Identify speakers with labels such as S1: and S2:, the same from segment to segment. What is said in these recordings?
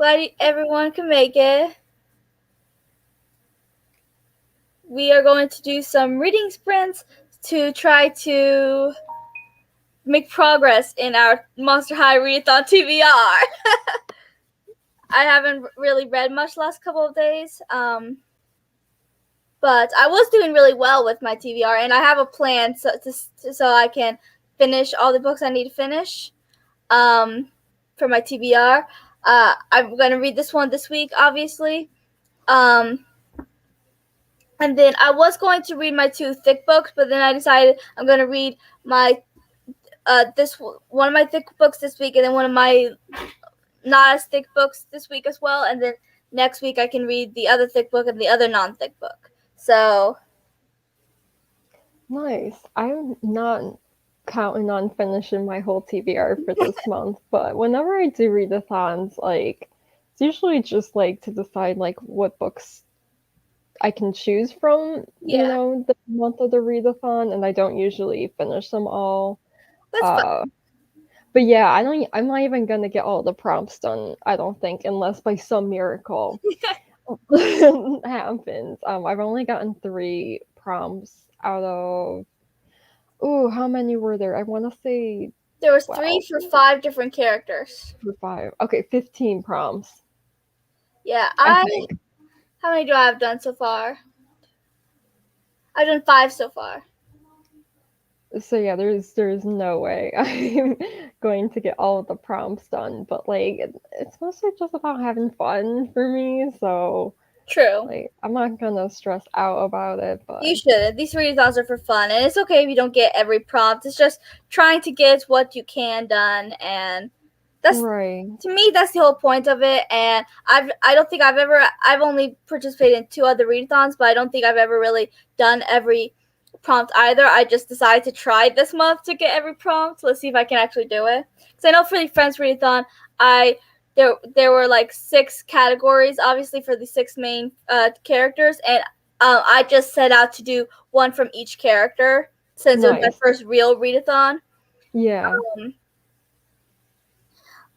S1: Glad everyone can make it. We are going to do some reading sprints to try to make progress in our Monster High Readathon TBR. I haven't really read much last couple of days, but I was doing really well with my TBR, and I have a plan so I can finish all the books I need to finish for my TBR. I'm going to read this one this week, obviously. And then I was going to read my 2 thick books, but then I decided I'm going to read my one of my thick books this week, and then one of my not as thick books this week as well. And then next week I can read the other thick book and the other non-thick book. So
S2: nice. I'm not counting on finishing my whole TBR for this month, but whenever I do readathons, it's usually just to decide what books I can choose from, the month of the readathon, and I don't usually finish them all.
S1: That's fun.
S2: But yeah, I'm not even gonna get all the prompts done, I don't think, unless by some miracle happens. I've only gotten 3 prompts out of how many were there? I wanna say
S1: there was 3 for 5 different characters.
S2: For 5. Okay, 15 prompts.
S1: Yeah, How many do I have done so far? I've done 5 so far.
S2: So yeah, there's no way I'm going to get all of the prompts done, but it's mostly just about having fun for me, so
S1: true.
S2: I'm not gonna stress out about it, but
S1: you shouldn't. These readathons are for fun, and it's okay if you don't get every prompt. It's just trying to get what you can done, and that's
S2: right.
S1: To me, that's the whole point of it. And I've only participated in 2 other readathons, but I don't think I've ever really done every prompt either. I just decided to try this month to get every prompt. Let's see if I can actually do it. Because I know for the Friends readathon, there were 6 categories, obviously, for the 6 main characters, and I just set out to do one from each character since it was my first real readathon.
S2: Yeah.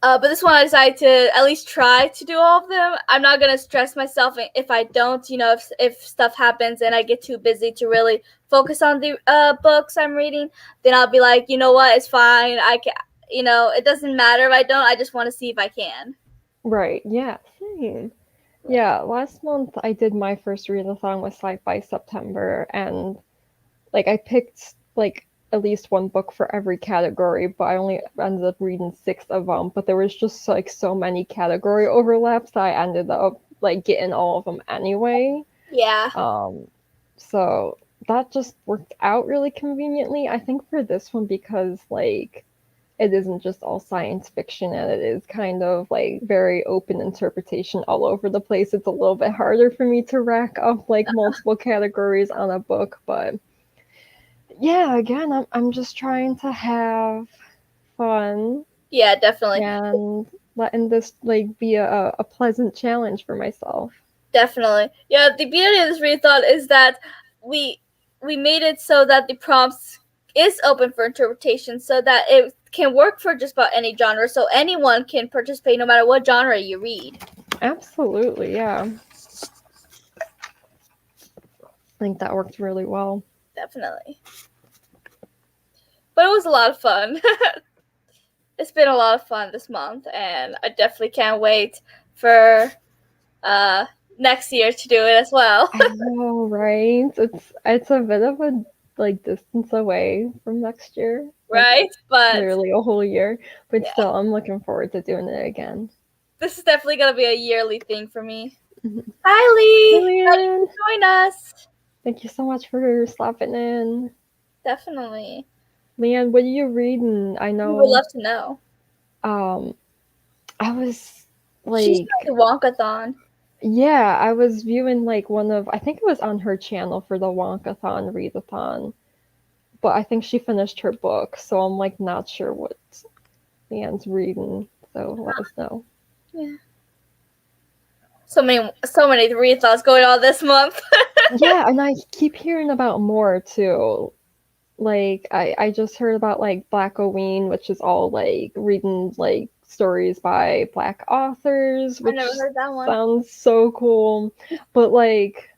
S1: But this one I decided to at least try to do all of them. I'm not going to stress myself if I don't, if stuff happens and I get too busy to really focus on the books I'm reading, then I'll be like, you know what, it's fine. I can, it doesn't matter if I don't. I just want to see if I can.
S2: Right, yeah, same. Yeah, last month I did my first readathon with Sci-Fi September, and I picked at least 1 book for every category, but I only ended up reading 6 of them. But there was just so many category overlaps that I ended up getting all of them anyway.
S1: Yeah.
S2: So that just worked out really conveniently. I think for this one, because it isn't just all science fiction and it is kind of very open interpretation all over the place. It's a little bit harder for me to rack up multiple categories on a book, but yeah, again, I'm just trying to have fun.
S1: Yeah, definitely.
S2: And letting this be a pleasant challenge for myself.
S1: Definitely. Yeah, the beauty of this readathon is that we made it so that the prompts is open for interpretation, so that it can work for just about any genre, so anyone can participate no matter what genre you read.
S2: Absolutely, yeah. I think that worked really well.
S1: Definitely. But it was a lot of fun. It's been a lot of fun this month, and I definitely can't wait for next year to do it as well.
S2: I know, right? It's a bit of a distance away from next year.
S1: Right? But
S2: literally a whole year. But yeah. Still, I'm looking forward to doing it again.
S1: This is definitely gonna be a yearly thing for me. Hi, Lee! Glad you could join us.
S2: Thank you so much for stopping in.
S1: Definitely.
S2: Leanne, what are you reading? I know.
S1: We would love to know.
S2: I was
S1: she's doing the Wonkathon.
S2: Yeah, I was viewing one of, I think it was on her channel for the Wonkathon readathon, but I think she finished her book, so I'm not sure what Leanne's reading. So let us know.
S1: Yeah. So many readathons going on this month.
S2: Yeah, and I keep hearing about more too. I just heard about Black Oween, which is all reading stories by Black authors,
S1: I
S2: which
S1: never heard that one.
S2: sounds so cool. But like,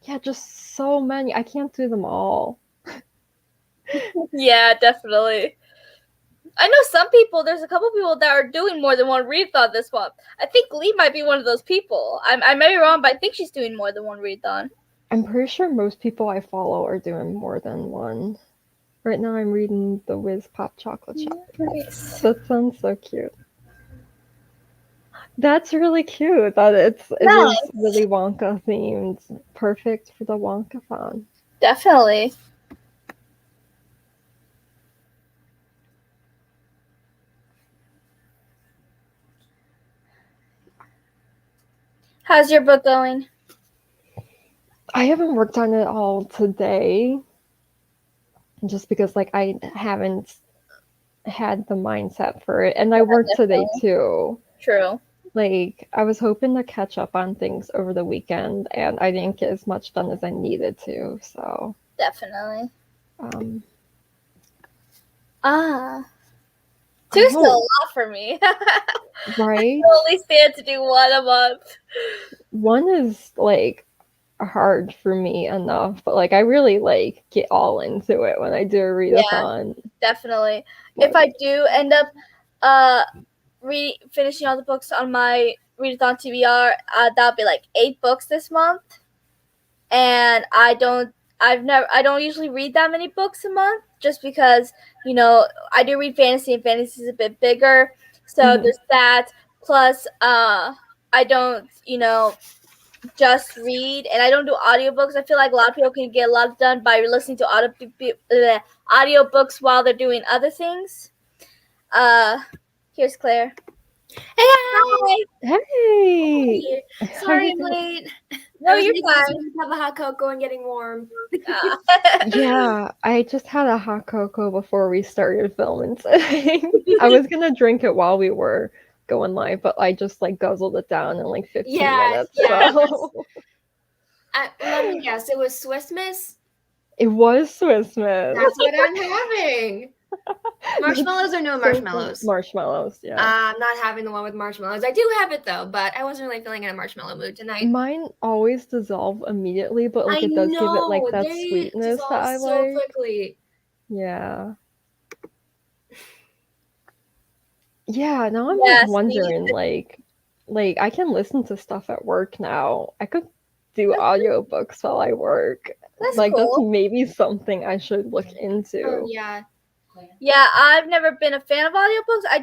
S2: yeah, just so many. I can't do them all.
S1: Yeah, definitely. I know some people. There's a couple people that are doing more than one readathon this month. I think Lee might be one of those people. I may be wrong, but I think she's doing more than one readathon.
S2: I'm pretty sure most people I follow are doing more than one. Right now, I'm reading the Whiz Pop Chocolate Shop.
S1: Nice.
S2: That sounds so cute. That's really cute. That it
S1: Nice.
S2: is really Wonka themed. Perfect for the Wonkathon.
S1: Definitely. How's your book going?
S2: I haven't worked on it all today, just because like I haven't had the mindset for it, and I worked today too.
S1: True.
S2: Like I was hoping to catch up on things over the weekend, and I didn't get as much done as I needed to. So
S1: Definitely.
S2: um,
S1: Two's still a lot for me.
S2: right?
S1: I only stand to do one a month.
S2: One is like hard for me enough, but like I really like get all into it when I do a readathon.
S1: Definitely.
S2: But
S1: If I do end up finishing all the books on my readathon TBR, that'll be like 8 books this month. And I don't usually read that many books a month, just because, I do read fantasy, and fantasy is a bit bigger. So there's that. Plus, I don't, just read, and I don't do audiobooks. I feel like a lot of people can get a lot done by listening to audiobooks while they're doing other things. Here's Claire.
S3: Hey guys!
S2: hey!
S3: Sorry I'm late.
S1: No,
S3: I was
S1: you're
S3: making
S1: fine.
S3: a cup of hot cocoa and getting warm.
S2: Yeah, I just had a hot cocoa before we started filming today. I was gonna drink it while we were going live, but I just like guzzled it down in like 15 minutes.
S3: Yeah.
S2: So.
S3: Let me guess, it was Swiss Miss?
S2: It was Swiss Miss.
S3: That's what I'm having. Marshmallows or no marshmallows?
S2: Marshmallows, yeah.
S3: I'm not having the one with marshmallows. I do have it though, but I wasn't really feeling in a marshmallow mood tonight.
S2: Mine always dissolve immediately, but like it does give it like that sweetness that I
S3: so
S2: like.
S3: quickly.
S2: Yeah. Yeah, now I'm just wondering, like I can listen to stuff at work now. I could do audiobooks while I work.
S1: That's
S2: like
S1: cool.
S2: That's maybe something I should look into.
S3: Oh, yeah.
S1: Yeah, I've never been a fan of audiobooks. I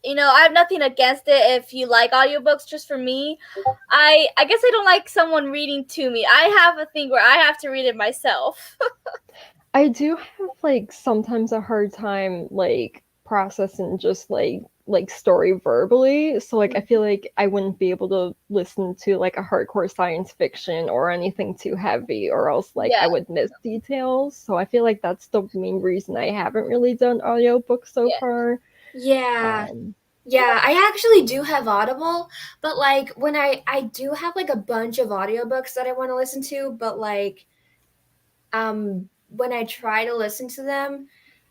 S1: have nothing against it if you like audiobooks. Just for me, I guess I don't like someone reading to me. I have a thing where I have to read it myself.
S2: I do have like sometimes a hard time like processing just like story verbally, so like I feel like I wouldn't be able to listen to like a hardcore science fiction or anything too heavy, or else like I would miss details. So I feel like that's the main reason I haven't really done audiobooks so far.
S3: Yeah. Yeah, I actually do have Audible, but like when I do have like a bunch of audiobooks that I want to listen to, but like when I try to listen to them,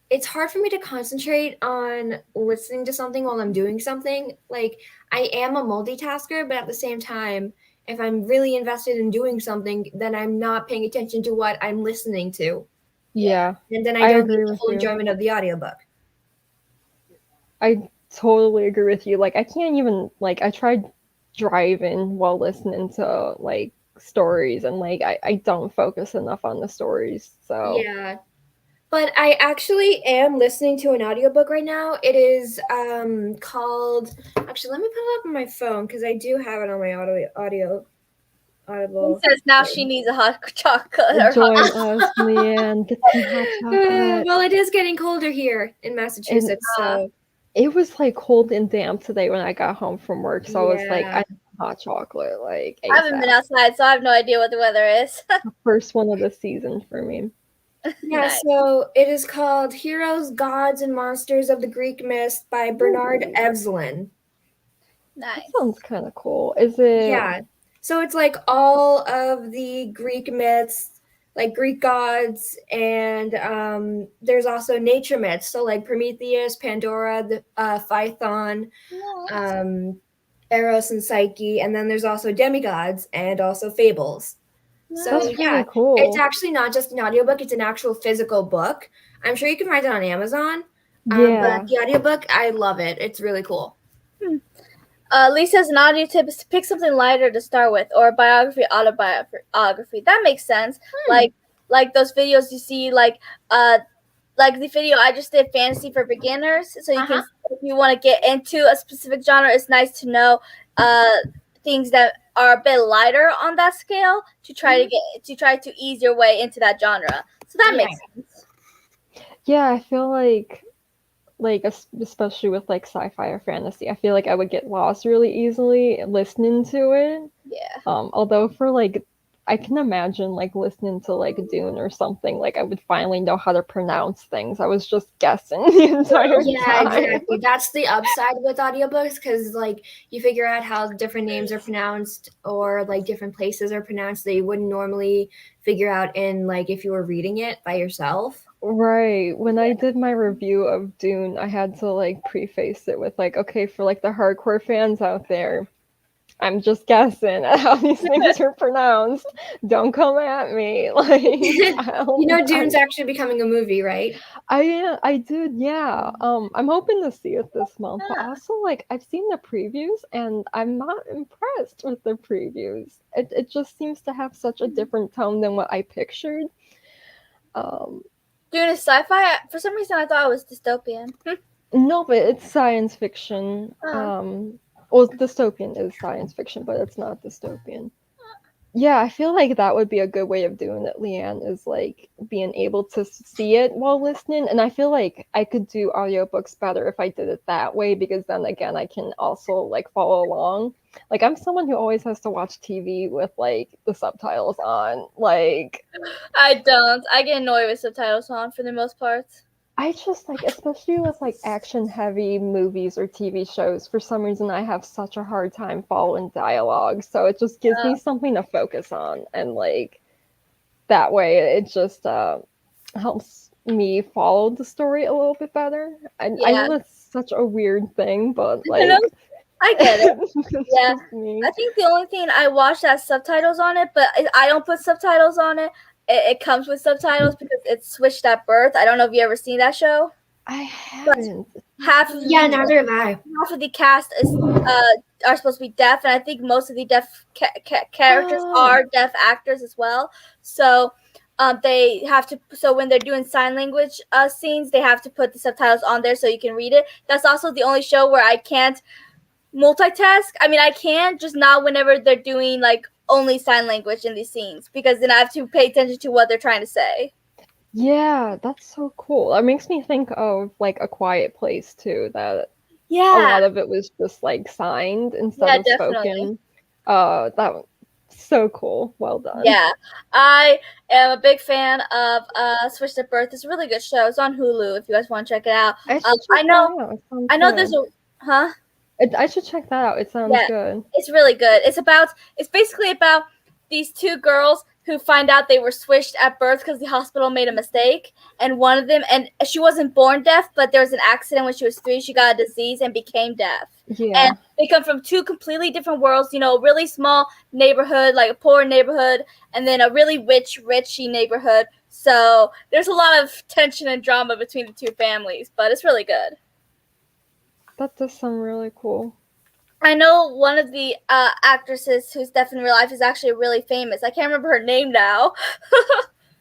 S3: it's hard for me to concentrate on listening to something while I'm doing something. Like I am a multitasker, but at the same time, if I'm really invested in doing something, then I'm not paying attention to what I'm listening to.
S2: Yeah.
S3: And then I don't get the full enjoyment of the audiobook.
S2: I totally agree with you. Like I can't even like I tried driving while listening to like stories, and like I don't focus enough on the stories. So
S3: yeah. But I actually am listening to an audiobook right now. It is called, actually, let me put it up on my phone because I do have it on my Audible.
S1: It says now she needs a hot chocolate.
S2: Join us, Leanne. Get some hot chocolate.
S3: Well, it is getting colder here in Massachusetts, so.
S2: It was like cold and damp today when I got home from work, so I was like, I need hot chocolate. Like ASAP.
S1: I haven't been outside, so I have no idea what the weather is.
S2: The first one of the season for me.
S3: Yeah, so it is called Heroes, Gods, and Monsters of the Greek Myth by Bernard Evslin.
S1: Nice.
S2: That sounds kind of cool. Is it?
S3: Yeah. So it's like all of the Greek myths like Greek gods, and there's also nature myths. So like Prometheus, Pandora, the Phaethon,
S1: Nice.
S3: um, Eros and Psyche, and then there's also demigods and also fables. So
S2: That's
S1: Nice.
S3: yeah,
S2: really
S3: it's
S2: cool.
S3: actually not just an audiobook, it's an actual physical book. I'm sure you can find it on Amazon. But
S2: Yeah.
S3: the audiobook, I love it. It's really cool.
S1: Lisa's an audio tip is to pick something lighter to start with, or biography, autobiography. That makes sense.
S3: Hmm.
S1: Like those videos you see, like the video I just did, fantasy for beginners. So you can,
S3: Uh-huh.
S1: if you want to get into a specific genre, it's nice to know things that are a bit lighter on that scale to try to
S3: Mhm.
S1: get to try to ease your way into that genre. So that
S3: Yeah.
S1: makes sense.
S2: Yeah, I feel like especially with like sci-fi or fantasy, I feel like I would get lost really easily listening to it.
S1: Yeah.
S2: Although for like I can imagine like listening to like Dune or something, like I would finally know how to pronounce things. I was just guessing the entire
S3: Yeah,
S2: time.
S3: exactly. That's the upside with audiobooks because, like, you figure out how different names are pronounced or, like, different places are pronounced that you wouldn't normally figure out in, like, if you were reading it by yourself.
S2: Right. When I did my review of Dune, I had to like preface it with like, okay, for like the hardcore fans out there, I'm just guessing at how these things are pronounced. Don't come at me. Like,
S3: You know,
S2: I
S3: Dune's actually becoming a movie, right?
S2: I did, yeah. I'm hoping to see it this month, but
S1: Ah.
S2: also like I've seen the previews and I'm not impressed with the previews. It just seems to have such a different tone than what I pictured. Um,
S1: Dune is sci-fi. For some reason, I thought it was dystopian.
S2: no, but it's science fiction.
S1: Uh,
S2: Well, dystopian is science fiction, but it's not dystopian. Yeah, I feel like that would be a good way of doing it, Leanne, is like being able to see it while listening. And I feel like I could do audiobooks better if I did it that way because then again, I can also like follow along. Like I'm someone who always has to watch TV with like the subtitles on. Like
S1: I don't. I get annoyed with subtitles on for the most part.
S2: I just like, especially with like action heavy movies or TV shows, for some reason I have such a hard time following dialogue. So it just gives me something to focus on. And like that way it just helps me follow the story a little bit better. I
S1: Yeah,
S2: know that's such a weird thing, but
S1: you know,
S2: like,
S1: I get it.
S2: it's
S1: Yeah,
S2: just me.
S1: I think the only thing I watch has subtitles on it, but I don't put subtitles on it. It comes with subtitles because it's switched at birth. I don't know if you ever seen that show,
S2: I
S1: but
S2: haven't.
S1: half of
S3: Yeah,
S1: the
S3: neither have I.
S1: half of the cast is are supposed to be deaf, and I think most of the deaf characters
S2: Oh,
S1: are deaf actors as well. So they have to. So when they're doing sign language scenes, they have to put the subtitles on there so you can read it. That's also the only show where I can't multitask. I mean, I can, just not whenever they're doing like only sign language in these scenes because then I have to pay attention to what they're trying to say.
S2: yeah, that's so cool. It makes me think of like A Quiet Place too, that a
S1: Yeah,
S2: lot of it was just like signed instead
S1: yeah,
S2: of
S1: definitely.
S2: spoken. That was so cool. Well done.
S1: Yeah, I am a big fan of Switched at Birth. It's a really good show. It's on Hulu if you guys want to check it out.
S2: I should
S1: I
S2: check that
S1: know,
S2: out. It sounds
S1: I know. There's
S2: good.
S1: a huh?
S2: I should check that out. It sounds
S1: Yeah,
S2: good.
S1: it's really good. It's basically about these two girls who find out they were switched at birth because the hospital made a mistake. And one of them, and she wasn't born deaf, but there was an accident when she was 3. She got a disease and became deaf. And
S2: Yeah.
S1: they come from two completely different worlds, really small neighborhood, like a poor neighborhood, and then a really rich, richy neighborhood. So there's a lot of tension and drama between the two families, but it's really good.
S2: That does sound really cool.
S1: I know one of the actresses who's deaf in real life is actually really famous. I can't remember her name now.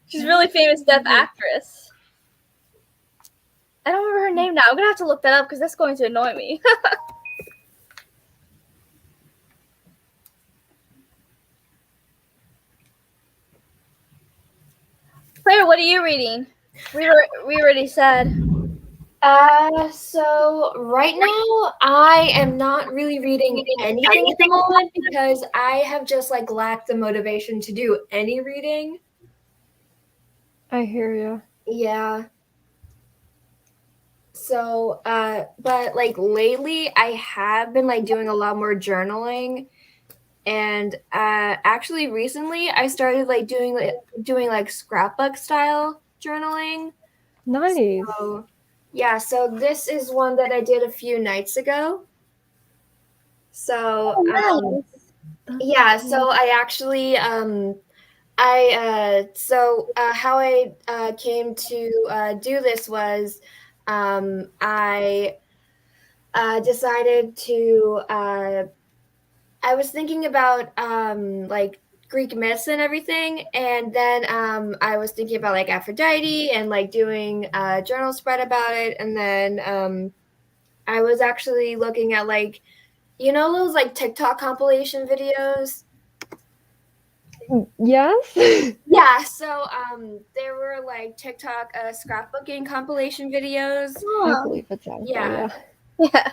S1: She's a really famous deaf actress. I don't remember her name now. I'm gonna have to look that up because that's going to annoy me. Claire, what are you reading? We already said.
S3: So right now I am not really reading anything at the moment because I have just like lacked the motivation to do any reading.
S2: I hear you.
S3: Yeah. So, but like lately I have been like doing a lot more journaling And actually recently I started like doing like scrapbook style journaling.
S2: Nice.
S3: So yeah, so this is one that I did a few nights ago. So
S1: Nice.
S3: yeah, so I actually how I came to do this was I decided to I was thinking about like Greek myths and everything, and then I was thinking about like Aphrodite and like doing a journal spread about it, and then I was actually looking at like those like TikTok compilation videos.
S2: Yes.
S3: Yeah, so there were like TikTok scrapbooking compilation videos.
S2: I
S1: Oh,
S2: believe it's out there.
S3: Yeah.
S2: Yeah.
S1: yeah.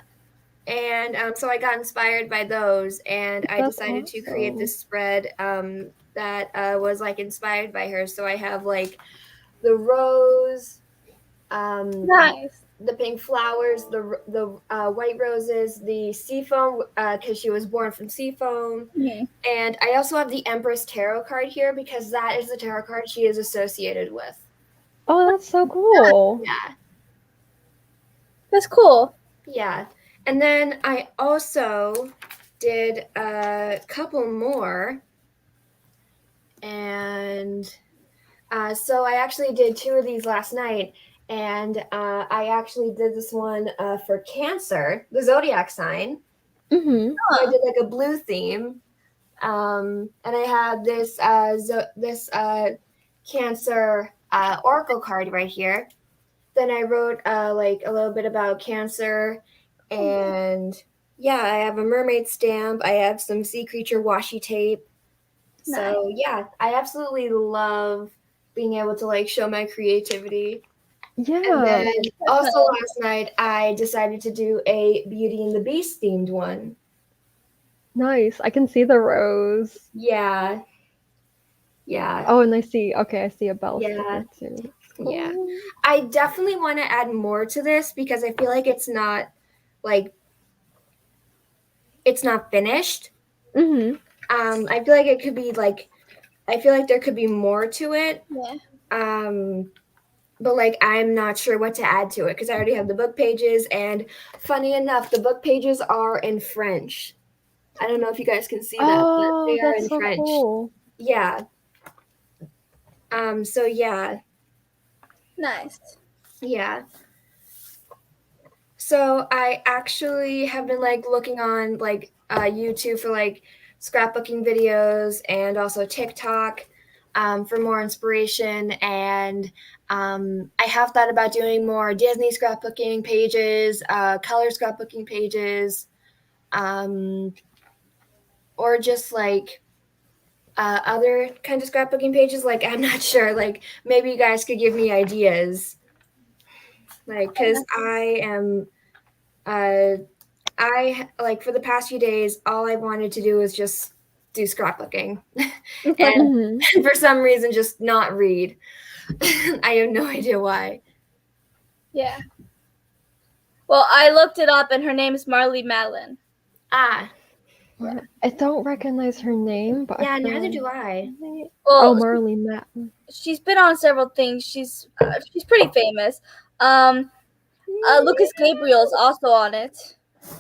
S3: And so I got inspired by those, and I
S2: That's
S3: decided to create
S2: awesome.
S3: this spread that was like inspired by her. So I have like the rose,
S1: Nice.
S3: the pink flowers, the white roses, the sea foam because she was born from sea foam,
S1: Mhm.
S3: and I also have the Empress Tarot card here because that is the tarot card she is associated with.
S2: Oh, that's so cool.
S3: Yeah.
S1: That's cool.
S3: Yeah. And then I also did a couple more. And so I actually did 2 of these last night. And I actually did this one for Cancer, the zodiac sign.
S2: Mm-hmm.
S3: So I did like a blue theme. And I had this Cancer oracle card right here. Then I wrote like a little bit about Cancer, and yeah, I have a mermaid stamp. I have some sea creature washi tape.
S1: Nice.
S3: So yeah, I absolutely love being able to like show my creativity. And
S2: Yeah.
S3: then also last night I decided to do a Beauty and the Beast themed one.
S2: Nice. I can see the rose.
S3: Yeah. Yeah.
S2: Oh, and I see. Okay, I see a bell
S3: Yeah.
S2: sticker too.
S3: Yeah.
S2: Cool.
S3: I definitely want to add more to this because I feel like like it's not finished.
S2: Mm-hmm.
S3: I feel like it could be like I feel like there could be more to it.
S1: Yeah.
S3: But like I'm not sure what to add to it because I already have the book pages, and funny enough, the book pages are in French. I don't know if you guys can see that, but
S2: Oh,
S3: they are
S2: that's
S3: in
S2: so
S3: French.
S2: cool.
S3: Yeah. So yeah.
S1: Nice.
S3: Yeah. So I actually have been like looking on like YouTube for like scrapbooking videos and also TikTok for more inspiration. And I have thought about doing more Disney scrapbooking pages, color scrapbooking pages, or just like other kinds of scrapbooking pages. Like I'm not sure. Like maybe you guys could give me ideas. Like because I am. I like for the past few days, all I wanted to do was just do scrapbooking, and
S2: Mm-hmm.
S3: for some reason, just not read. I have no idea why.
S1: Yeah. Well, I looked it up, and her name is Marley Madeline.
S3: Ah,
S2: I don't recognize her name, but
S3: yeah,
S2: I feel
S3: neither
S2: like...
S3: do I.
S2: Oh,
S1: Well,
S2: Marley Matt.
S1: she's been on several things. She's pretty famous. Lucas Gabriel is also on it.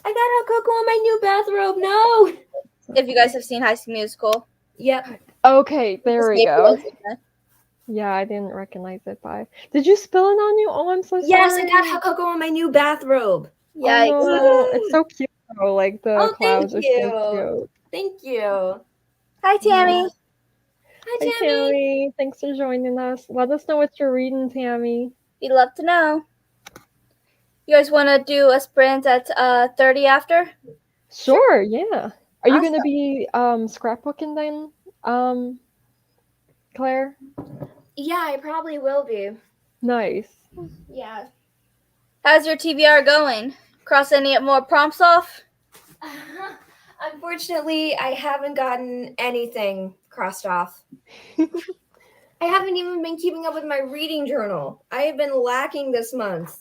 S3: I got a Coco on my new bathrobe. No.
S1: If you guys have seen High School Musical,
S3: Yep.
S2: Okay, there
S1: Lucas
S2: we go.
S1: Gabriel's in it.
S2: Yeah, I didn't recognize it by. Did you spill it on you? Oh, I'm so
S3: Yes,
S2: sorry.
S3: I got Coco on my new bathrobe.
S2: Oh
S1: Yikes.
S2: no, it's so cute though. Like the
S3: Oh, thank
S2: clouds are so
S3: you.
S2: cute.
S3: Thank you.
S1: Hi, Tammy.
S3: Hi,
S2: Hi
S3: Tammy.
S2: Tammy, thanks for joining us. Let us know what you're reading, Tammy.
S1: We'd love to know. You guys want to do a sprint at 30 after?
S2: Sure, yeah. Are you gonna
S1: Awesome.
S2: be scrapbooking then, Claire?
S3: Yeah, I probably will be.
S2: Nice.
S3: Yeah.
S1: How's your TBR going? Cross any more prompts off?
S3: Unfortunately, I haven't gotten anything crossed off. I haven't even been keeping up with my reading journal. I have been lacking this month.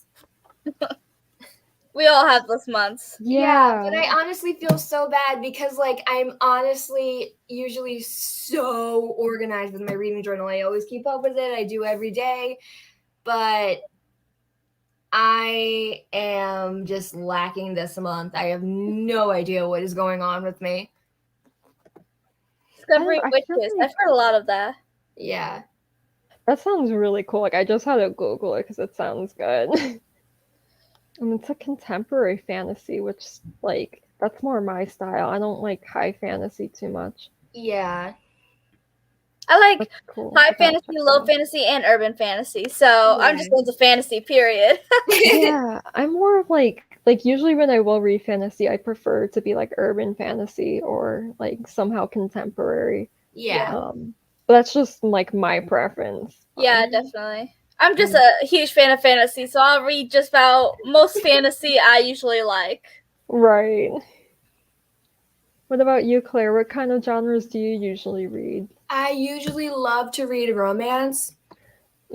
S1: We all have those months.
S3: Yeah, but I honestly feel so bad because, like, I'm honestly usually so organized with my reading journal. I always keep up with it. I do every day, but I am just lacking this month. I have no idea what is going on with me.
S1: Discovering
S2: I feel
S1: witches.
S2: like
S1: I've heard a lot of that.
S3: Yeah.
S2: that sounds really cool. Like I just had to Google it because it sounds good. And it's a contemporary fantasy, which like that's more my style. I don't like high fantasy too much.
S3: Yeah.
S1: I like
S2: That's cool. I
S1: high
S2: gotta
S1: fantasy,
S2: check that
S1: low
S2: out.
S1: fantasy, and urban fantasy. So I'm just
S3: Yeah.
S1: going to fantasy, period.
S2: Yeah, I'm more of like usually when I will read fantasy, I prefer to be like urban fantasy or like somehow contemporary.
S3: Yeah.
S2: But that's just like my preference.
S1: Yeah, definitely. I'm just a huge fan of fantasy, so I'll read just about most fantasy I usually like.
S2: Right. What about you, Claire? What kind of genres do you usually read?
S3: I usually love to read romance,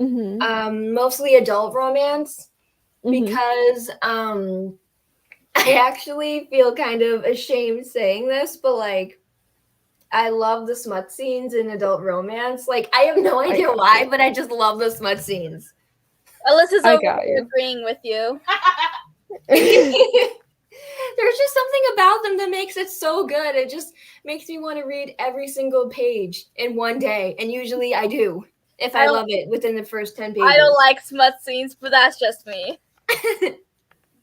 S2: Mm-hmm.
S3: mostly adult romance,
S2: Mm-hmm.
S3: because I actually feel kind of ashamed saying this, but like I love the smut scenes in adult romance. Like I have no
S2: I
S3: idea
S2: got
S3: why,
S2: you.
S3: but I just love the smut scenes.
S1: Alyssa's
S2: I
S1: over
S2: got
S1: here
S2: you.
S1: agreeing with you.
S3: There's just something about them that makes it so good. It just makes me want to read every single page in one day, and usually I do if
S1: I
S3: I
S1: don't,
S3: love it within the first 10
S1: I don't
S3: pages.
S1: like smut scenes, but that's just me.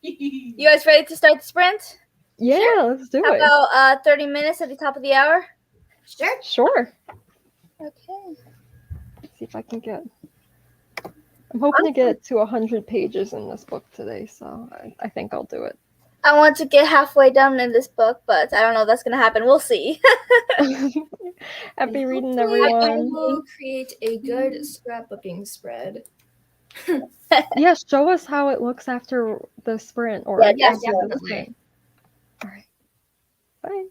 S1: You guys ready to start the sprint?
S2: Yeah, let's do
S1: How
S2: it.
S1: about 30 minutes at the top of the hour?
S3: Sure.
S2: Sure.
S1: Okay.
S2: Let's see if I can get. I'm hoping to get to 100 pages in this book today, so I think I'll do it.
S1: I want to get halfway done in this book, but I don't know if that's going to happen. We'll see.
S2: Happy reading,
S3: Hopefully, I
S2: everyone.
S3: will create a good scrapbooking spread.
S2: Yeah, show us how it looks after the sprint or
S1: Yeah,
S3: Yeah,
S2: after the
S3: definitely.
S2: sprint. All right. Bye.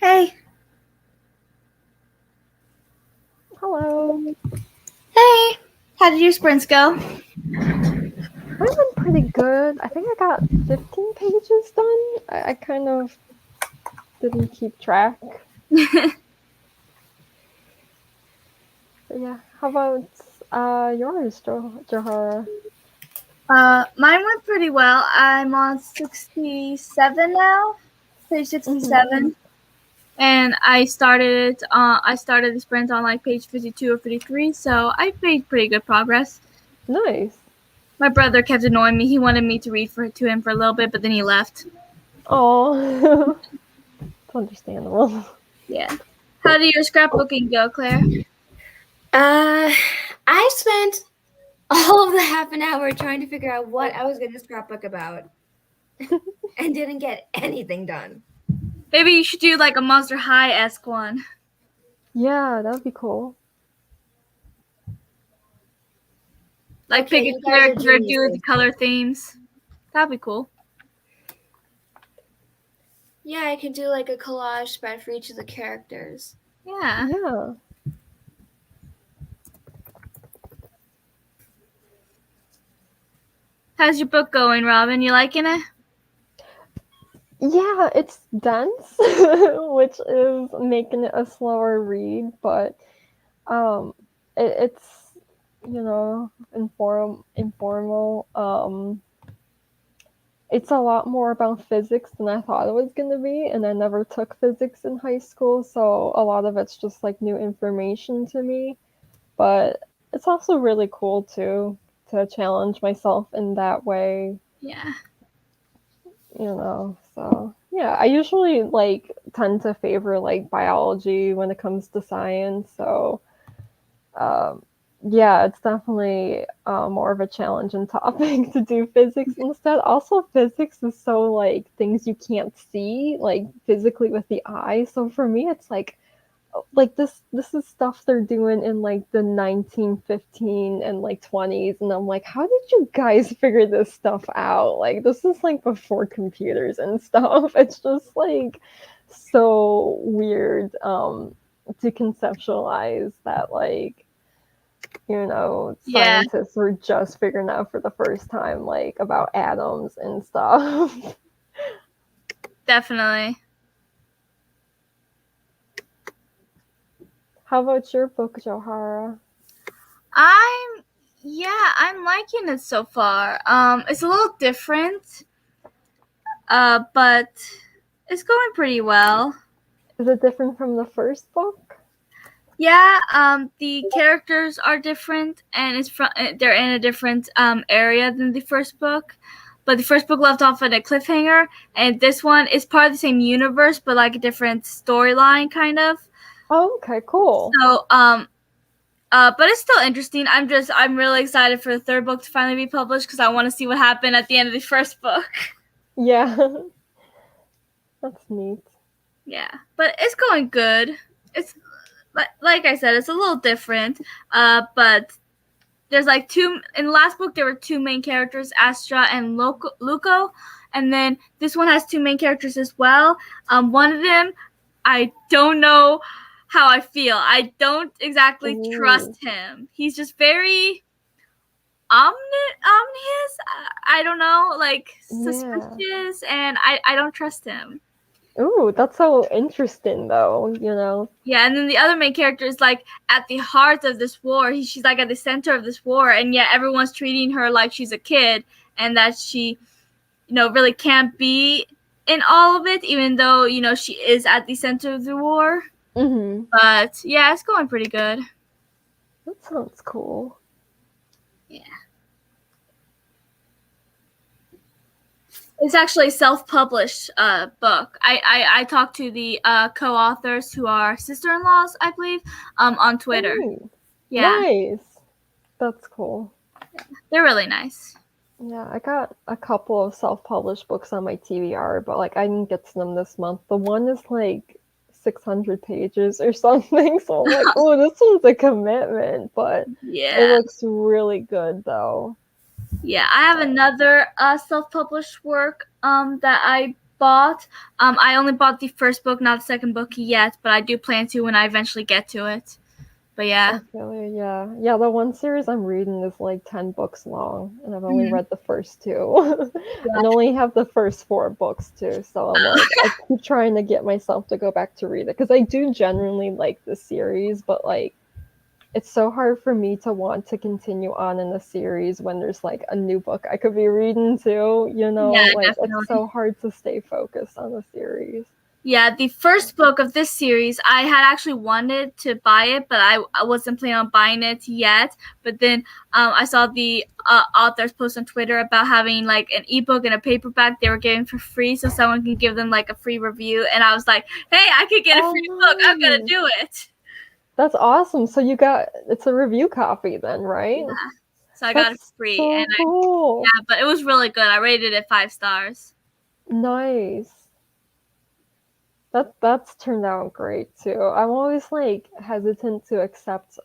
S1: Hey.
S2: Hello.
S1: Hey. How did your sprints go?
S2: Mine went pretty good. I think I got 15 pages done. I kind of didn't keep track. But yeah. How about yours, Johara?
S1: Mine went pretty well. I'm on 67 now, page 67. And I started the sprint on like page 52 or 53, so I made pretty good progress.
S2: Nice.
S1: My brother kept annoying me. He wanted me to read to him for a little bit, but then he left.
S2: Oh, it's understandable.
S1: Yeah. How did your scrapbooking go, Claire?
S3: I spent all of the half an hour trying to figure out what I was going to scrapbook about and didn't get anything done.
S1: Maybe you should do like a Monster High-esque one.
S2: Yeah, that would be cool.
S1: Like
S3: Okay,
S1: pick
S3: you
S1: a
S3: guys are
S1: character, do
S3: geniuses.
S1: the color themes. That'd be cool.
S3: Yeah, I could do like a collage spread for each of the characters.
S1: Yeah.
S2: Yeah.
S1: How's your book going, Robin? You liking it?
S2: Yeah, it's dense, which is making it a slower read, but it's informal. It's a lot more about physics than I thought it was going to be, and I never took physics in high school, so a lot of it's just like new information to me. But it's also really cool too to challenge myself in that way.
S1: Yeah.
S2: So yeah, I usually like tend to favor like biology when it comes to science, so um yeah, it's definitely more of a challenging topic to do physics instead. Also, physics is so like things you can't see like physically with the eye, so for me it's like this is stuff they're doing in like the 1915 and like 20s, and I'm like, how did you guys figure this stuff out? Like, this is like before computers and stuff. It's just like so weird to conceptualize that, like,
S1: Yeah,
S2: scientists were just figuring out for the first time like about atoms and stuff.
S1: definitely.
S2: How about your book, Johara?
S1: I'm liking it so far. It's a little different, but it's going pretty well.
S2: Is it different from the first book?
S1: Yeah, the characters are different, and they're in a different area than the first book. But the first book left off at a cliffhanger, and this one is part of the same universe, but like a different storyline, kind of.
S2: Oh, okay, cool.
S1: So, but it's still interesting. I'm really excited for the third book to finally be published because I want to see what happened at the end of the first book.
S2: Yeah. That's neat.
S1: Yeah, but it's going good. It's like I said, it's a little different. But there's like in the last book there were two main characters, Astra and Luco, and then this one has two main characters as well. One of them, I don't know how I feel. I don't exactly trust him. He's just very omniscious. I don't know, like suspicious, and I don't trust him.
S2: Ooh, that's so interesting, though.
S1: Yeah, and then the other main character is like at the heart of this war. She's like at the center of this war, and yet everyone's treating her like she's a kid, and that she, really can't be in all of it, even though she is at the center of the war.
S2: Mm-hmm.
S1: But yeah, it's going pretty good.
S2: That sounds cool.
S1: Yeah. It's actually a self-published book. I talked to the co-authors who are sister-in-laws, I believe, on Twitter.
S2: Ooh,
S1: yeah.
S2: Nice. That's cool.
S1: They're really nice.
S2: Yeah, I got a couple of self-published books on my TBR, but like I didn't get to them this month. The one is like 600 pages or something, so I'm like, oh, this one's a commitment, but
S1: yeah,
S2: it looks really good though.
S1: Yeah, I have another self-published work that I bought. I only bought the first book, not the second book yet, but I do plan to when I eventually get to it. But yeah.
S2: Okay, yeah. Yeah, the one series I'm reading is like 10 books long, and I've only
S1: Mhm.
S2: read the first 2. And only have the first 4 books too, so I'm like, I keep trying to get myself to go back to read it, because I do genuinely like the series, but like, it's so hard for me to want to continue on in the series when there's like a new book I could be reading too, you know?
S1: Yeah,
S2: Like,
S1: definitely.
S2: it's so hard to stay focused on the series.
S1: Yeah, the first book of this series, I had actually wanted to buy it, but I wasn't planning on buying it yet. But then I saw the authors post on Twitter about having like an ebook and a paperback they were giving for free, so someone can give them like a free review. And I was like, hey, I could get a free book. I'm gonna
S2: Nice.
S1: do it.
S2: That's awesome. So it's a review copy then, right?
S1: Yeah. So I got it
S2: That's
S1: free,
S2: so
S1: and
S2: cool.
S1: yeah, but it was really good. I rated it 5 stars.
S2: Nice. That's turned out great too. I'm always like hesitant to accept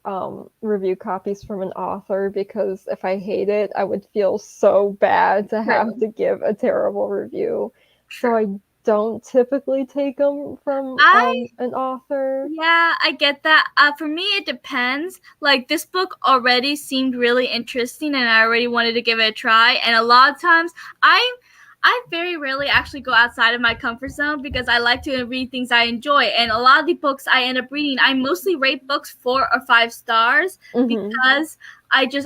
S2: review copies from an author, because if I hate it, I would feel so bad to have to give a terrible review. So
S1: Sure.
S2: I don't typically take them from an author.
S1: Yeah, I get that. For me, it depends. Like, this book already seemed really interesting, and I already wanted to give it a try. And a lot of times, I very rarely actually go outside of my comfort zone because I like to read things I enjoy. And a lot of the books I end up reading, I mostly rate books 4 or 5 stars because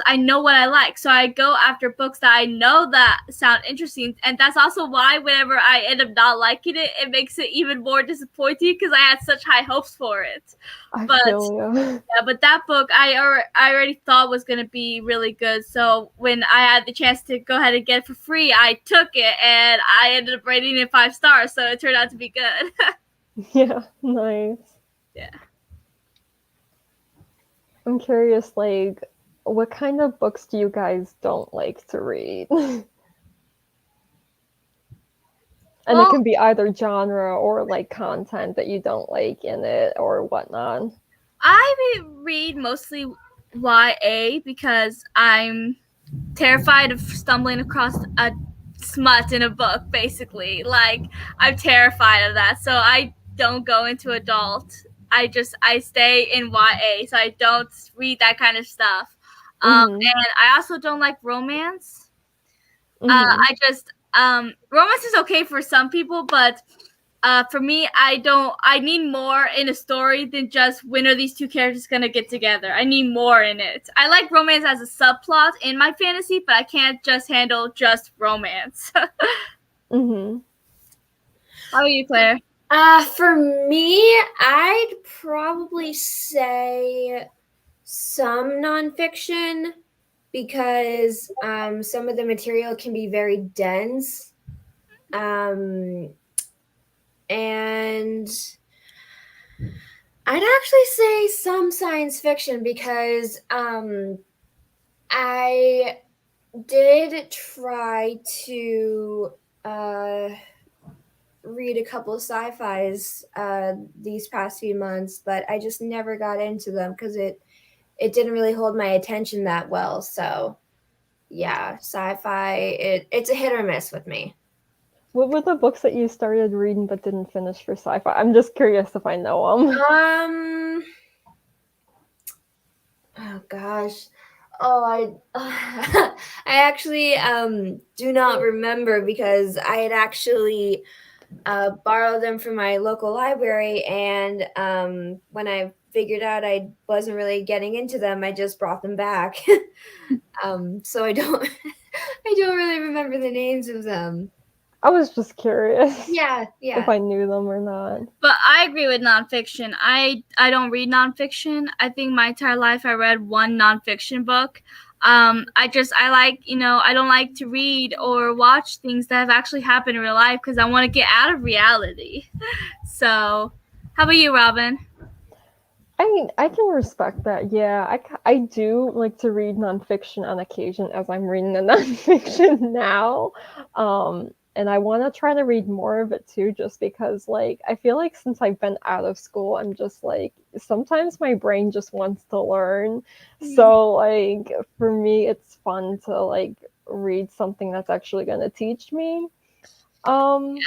S1: I know what I like. So I go after books that I know that sound interesting. And that's also why whenever I end up not liking it, it makes it even more disappointing because I had such high hopes for it.
S2: I
S1: But
S2: feel you.
S1: yeah, but that book I already thought was going to be really good. So when I had the chance to go ahead and get it for free, I took it and I ended up rating it 5 stars. So it turned out to be good.
S2: Yeah, nice.
S1: Yeah.
S2: I'm curious, like, what kind of books do you guys don't like to read? And
S1: Well,
S2: it can be either genre or like content that you don't like in it or whatnot.
S1: I read mostly YA because I'm terrified of stumbling across a smut in a book, basically. Like, I'm terrified of that. So I don't go into adult. I stay in YA, so I don't read that kind of stuff.
S2: Mm-hmm.
S1: And I also don't like romance.
S2: Mm-hmm.
S1: Romance is okay for some people, but for me, I need more in a story than just when are these two characters gonna get together. I need more in it. I like romance as a subplot in my fantasy, but I can't just handle just romance.
S2: Mm-hmm.
S1: How are you, Claire?
S3: For me, I'd probably say some nonfiction, because some of the material can be very dense. And I'd actually say some science fiction, because I did try to read a couple of sci-fis these past few months, but I just never got into them because it didn't really hold my attention that well. So yeah, sci-fi, it's a hit or miss with me.
S2: What were the books that you started reading but didn't finish for sci-fi? I'm just curious if I know them.
S3: Oh gosh. Oh, I actually do not remember, because I had actually borrowed them from my local library, and when I figured out I wasn't really getting into them, I just brought them back. So I don't I don't really remember the names of them.
S2: I was just curious
S3: Yeah,
S2: if
S3: yeah.
S2: I knew them or not.
S1: But I agree with nonfiction. I don't read nonfiction. I think my entire life I read one nonfiction book. I like, I don't like to read or watch things that have actually happened in real life because I want to get out of reality. So, how about you, Robin?
S2: I can respect that. Yeah, I do like to read nonfiction on occasion, as I'm reading the nonfiction now. And I want to try to read more of it too, just because like I feel like since I've been out of school, I'm just like sometimes my brain just wants to learn. So like for me, it's fun to like read something that's actually going to teach me. Um,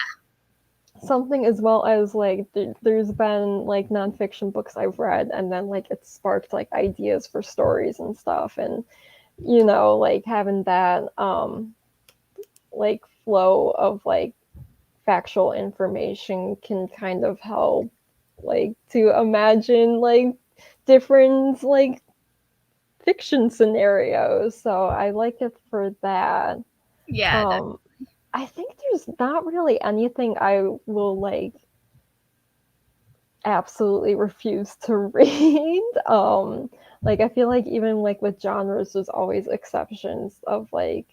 S2: something as well as like there's been like nonfiction books I've read, and then like it sparked like ideas for stories and stuff, and like having that like flow of like factual information can kind of help like to imagine like different like fiction scenarios. So I like it for that.
S1: Yeah.
S2: I think there's not really anything I will like absolutely refuse to read. Like I feel like even like with genres there's always exceptions of like,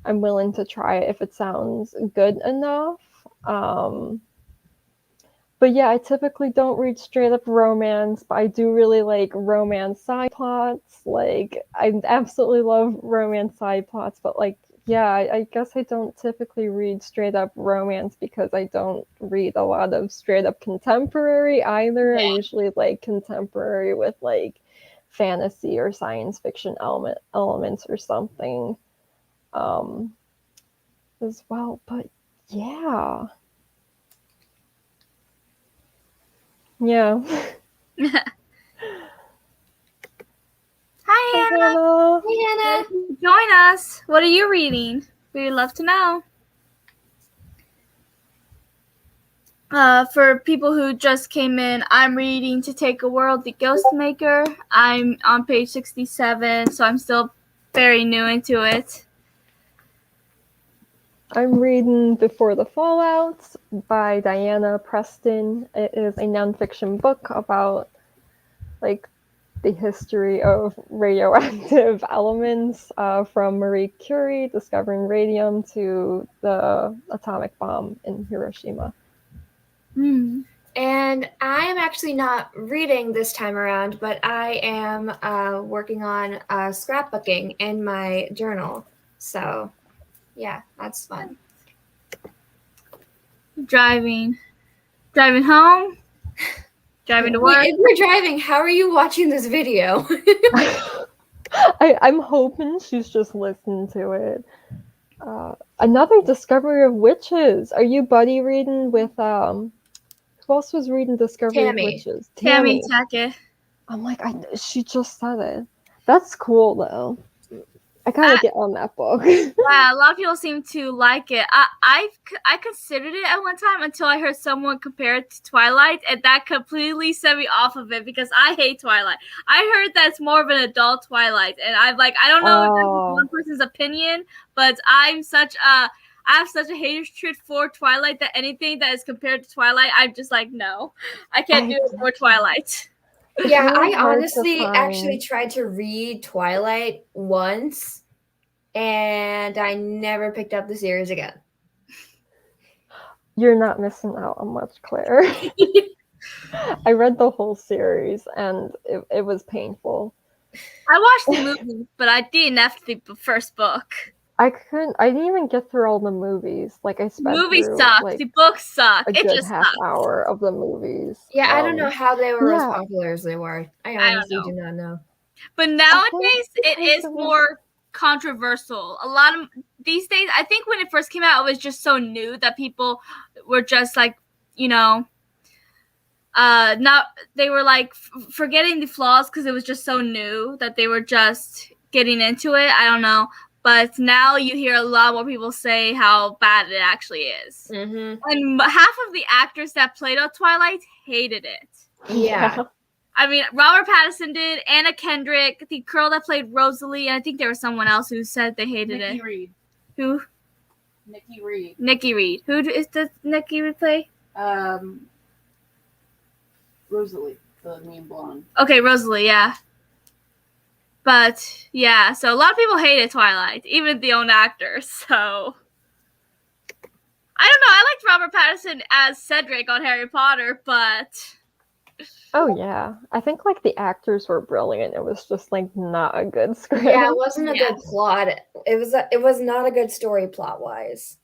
S2: I'm willing to try it if it sounds good enough. But yeah, I typically don't read straight up romance, but I do really like romance side plots. Like I absolutely love romance side plots, but like yeah, I guess I don't typically read straight up romance because I don't read a lot of straight up contemporary either.
S1: Yeah.
S2: I usually like contemporary with like fantasy or science fiction elements or something as well. But yeah. Yeah.
S1: Hi, Anna.
S2: Hannah.
S3: Hey, Hannah.
S1: Join us. What are you reading? We'd love to know. For people who just came in, I'm reading To Take a World, The Ghostmaker. I'm on page 67, so I'm still very new into it.
S2: I'm reading Before the Fallout by Diana Preston. It is a nonfiction book about like the history of radioactive elements from Marie Curie discovering radium to the atomic bomb in Hiroshima.
S3: And I am actually not reading this time around, but I am working on scrapbooking in my journal. So, yeah, that's fun.
S1: Driving home. Driving to work.
S3: Wait, if you're driving, how are you watching this video?
S2: I'm hoping she's just listening to it. Another Discovery of Witches. Are you buddy reading with who else was reading Discovery
S3: Tammy.
S2: of Witches?
S1: Tammy Tackett.
S2: I'm like, she just said it. That's cool though. I gotta get on that book.
S1: Wow, a lot of people seem to like it. I considered it at one time until I heard someone compare it to Twilight, and that completely set me off of it because I hate Twilight. I heard that it's more of an adult Twilight, and I'm like, I don't know if this is one person's opinion, but I have such a hatred for Twilight that anything that is compared to Twilight, I'm just like, no, I can't do it for Twilight.
S3: Yeah,
S2: really
S3: I
S2: hard to
S3: honestly
S2: find.
S3: actually tried to read Twilight once, and I never picked up the series again.
S2: You're not missing out on much, Claire. I read the whole series, and it was painful.
S1: I watched the movies, but I didn't after the first book.
S2: I didn't even get through all the movies. Like I spent
S1: movies
S2: through,
S1: suck.
S2: Like,
S1: the books suck.
S2: a
S1: It
S2: good
S1: just
S2: half
S1: sucks.
S2: hour of the movies.
S3: Yeah, I don't know how they were as
S2: yeah.
S3: popular as they were. I honestly do not know.
S1: But nowadays, it is more controversial. A lot of these days, I think when it first came out, it was just so new that people were just like, they were like forgetting the flaws because it was just so new that they were just getting into it. I don't know. But now you hear a lot more people say how bad it actually is.
S3: Mm-hmm.
S1: And half of the actors that played on Twilight hated it.
S3: Yeah.
S1: I mean, Robert Pattinson did, Anna Kendrick, the girl that played Rosalie, and I think there was someone else who said they hated it.
S4: Nikki Reed.
S1: Who?
S4: Nikki Reed.
S1: Nikki Reed. Who does Nikki Reed play?
S4: Rosalie, the mean blonde.
S1: Okay, Rosalie, yeah. But, yeah, so a lot of people hated Twilight, even the own actors, so... I don't know, I liked Robert Pattinson as Cedric on Harry Potter, but...
S2: Oh, yeah. I think, like, the actors were brilliant. It was just, like, not a good script.
S3: Yeah, it wasn't a good plot. It was not a good story plot-wise.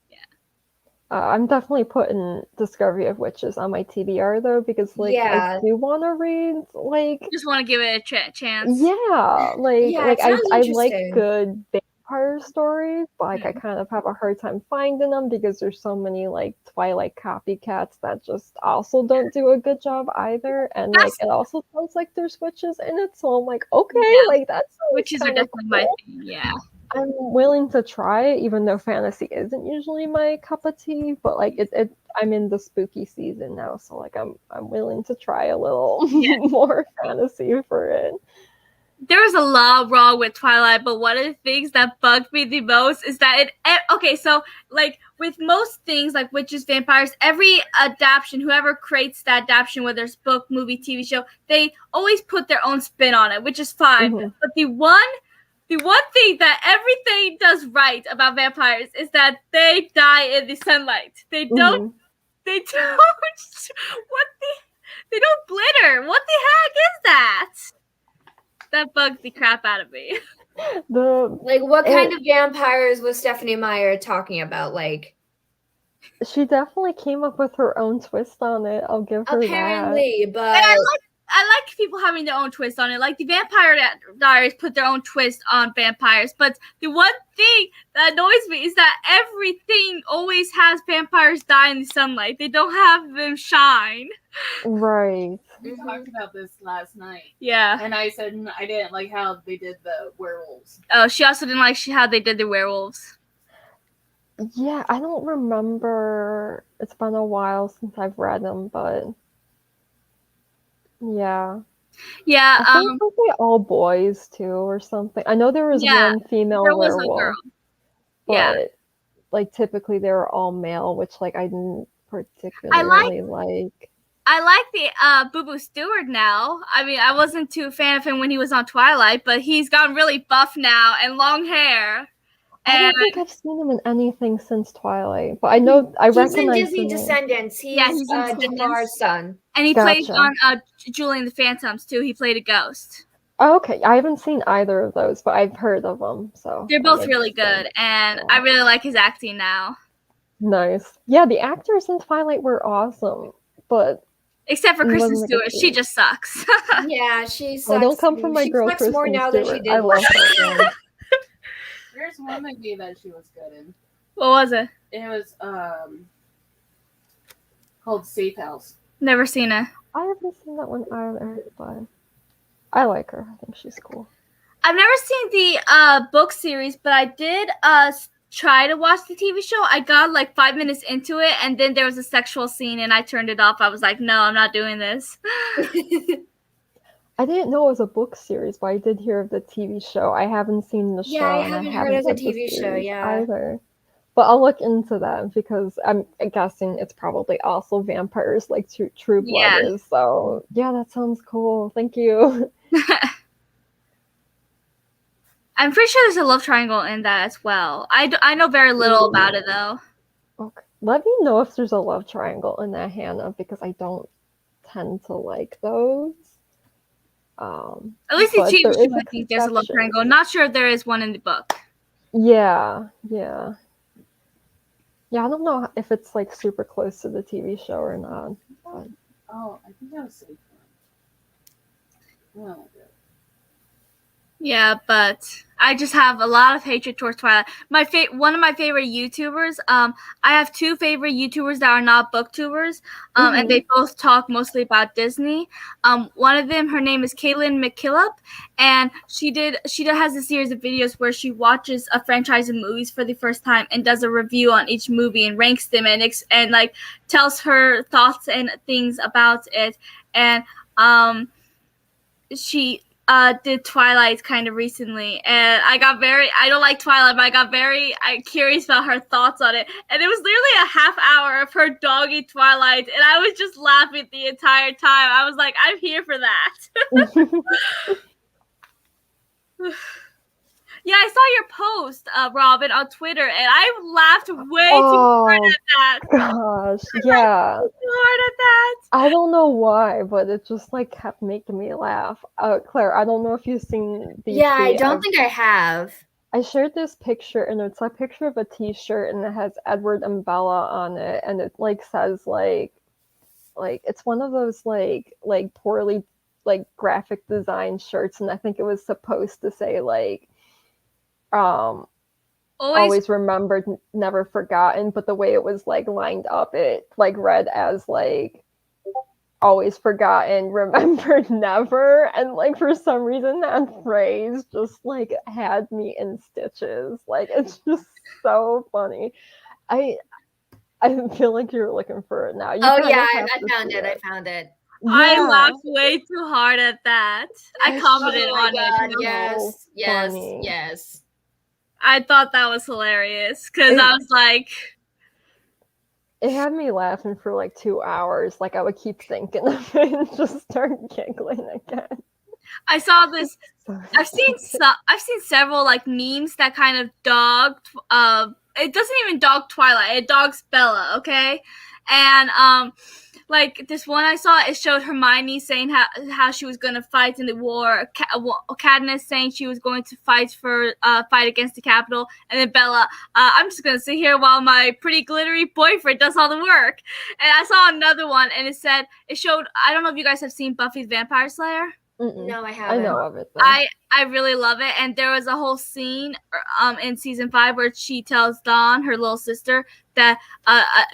S2: I'm definitely putting Discovery of Witches on my TBR, though, because, like, I do want to read, like...
S1: Just want to give it a chance.
S2: Yeah, like, I like good vampire stories, but like I kind of have a hard time finding them because there's so many like Twilight copycats that just also don't do a good job either, and like it also sounds like there's witches in it, so I'm like, okay, like that sounds
S1: Witches are
S2: kind of
S1: definitely my
S2: cool.
S1: thing. Yeah.
S2: I'm willing to try it, even though fantasy isn't usually my cup of tea. But like I'm in the spooky season now, so like I'm willing to try a little more fantasy for it.
S1: There was a lot wrong with Twilight, but one of the things that bugged me the most is that okay, so like with most things like witches, vampires, every adaptation, whoever creates that adaptation, whether it's book, movie, TV show, they always put their own spin on it, which is fine.
S2: Mm-hmm.
S1: But the one thing that everything does right about vampires is that they die in the sunlight. They don't.
S2: Mm-hmm.
S1: They don't. They don't glitter. What the heck is that? That bugs the crap out of me.
S3: What kind of vampires was Stephanie Meyer talking about? Like,
S2: she definitely came up with her own twist on it. I'll give her
S3: apparently,
S2: that.
S3: but
S1: I like people having their own twist on it. Like the Vampire Diaries put their own twist on vampires, but the one thing that annoys me is that everything always has vampires die in the sunlight. They don't have them shine.
S2: Right.
S4: We talked about this last night.
S1: Yeah.
S4: And I said I didn't like how they did the werewolves.
S1: Oh, she also didn't like how they did the werewolves.
S2: Yeah, I don't remember. It's been a while since I've read them, but yeah.
S1: Yeah.
S2: I think were they all boys too, or something? I know there was one female werewolf, but like typically they were all male, which like I didn't particularly like.
S1: I like the Boo Boo Stewart now. I mean, I wasn't too a fan of him when he was on Twilight, but he's gotten really buff now and long hair.
S2: I don't think I've seen him in anything since Twilight, but I know I recognize
S3: he's in Disney Descendants. He's Jafar's son,
S1: and he played on Julie and the Phantoms too. He played a ghost.
S2: Oh, okay, I haven't seen either of those, but I've heard of them. So
S1: they're both really good, and I really like his acting now.
S2: Nice, yeah. The actors in Twilight were awesome, but
S1: except for Kristen Stewart, she just sucks.
S3: Yeah, she sucks.
S2: Oh, don't come from my girl Kristen
S3: more now
S2: Stewart.
S3: Than she did
S2: I love her.
S4: There's one movie that she was good in.
S1: What was it?
S4: It was called Safe House.
S1: Never seen it.
S2: I haven't seen that one either, but I like her. I think she's cool.
S1: I've never seen the book series, but I did try to watch the TV show. I got like 5 minutes into it, and then there was a sexual scene, and I turned it off. I was like, no, I'm not doing this.
S2: I didn't know it was a book series, but I did hear of the TV show. I haven't seen the show.
S3: Yeah, I haven't heard of the TV show,
S2: either. But I'll look into that because I'm guessing it's probably also vampires, like True Blood is. So yeah, that sounds cool. Thank you.
S1: I'm pretty sure there's a love triangle in that as well. I know very little about it though.
S2: Okay. Let me know if there's a love triangle in that, Hannah, because I don't tend to like those.
S1: At least the TV show, I think there's a love triangle. Not sure if there is one in the book.
S2: Yeah. I don't know if it's like super close to the TV show or not. But...
S4: Oh, I think that was Safe House. Oh, good.
S1: Yeah, but I just have a lot of hatred towards Twilight. One of my favorite YouTubers. I have two favorite YouTubers that are not booktubers. And they both talk mostly about Disney. One of them, her name is Caitlin McKillop, and she has a series of videos where she watches a franchise of movies for the first time and does a review on each movie and ranks them and like tells her thoughts and things about it. And she did Twilight kind of recently, and I don't like Twilight, but I got very curious about her thoughts on it, and it was literally a half hour of her dogging Twilight, and I was just laughing the entire time. I was like, I'm here for that. Yeah, I saw your post, Robin, on Twitter, and I laughed way too hard at that.
S2: Gosh, yeah.
S1: Too hard at that.
S2: I don't know why, but it just like kept making me laugh. Claire, I don't know if you've seen the.
S3: Yeah, I don't think I have.
S2: I shared this picture, and it's a picture of a T-shirt, and it has Edward and Bella on it, and it like says like it's one of those like poorly like graphic design shirts, and I think it was supposed to say like Always remembered, never forgotten, but the way it was like lined up, it like read as like always forgotten, remembered never, and like for some reason that phrase just like had me in stitches. Like it's just so funny. I feel like you're looking for it now. You
S3: Oh
S2: kinda
S3: yeah,
S2: have
S3: I
S2: to
S3: found
S2: see
S3: it. I found it.
S1: I
S2: Yeah.
S1: laughed way too hard at that. I
S2: It's
S1: commented
S3: Oh my
S1: on it.
S3: god,
S1: You know?
S3: yes,
S2: so
S3: yes,
S2: funny.
S3: yes.
S1: I thought that was hilarious because I was like,
S2: It had me laughing for like 2 hours. Like I would keep thinking of it and just start giggling again.
S1: I saw this.
S2: So
S1: I've seen several like memes that kind of dogged. It doesn't even dog Twilight. It dogs Bella. Okay, and like this one I saw, it showed Hermione saying how she was going to fight in the war. Katniss saying she was going to fight against the Capitol, and then Bella, I'm just going to sit here while my pretty glittery boyfriend does all the work. And I saw another one, and it showed. I don't know if you guys have seen Buffy the Vampire Slayer.
S3: No, I
S2: I
S3: haven't.
S2: know of it though.
S1: I really love it, and there was a whole scene in season 5 where she tells Dawn, her little sister, that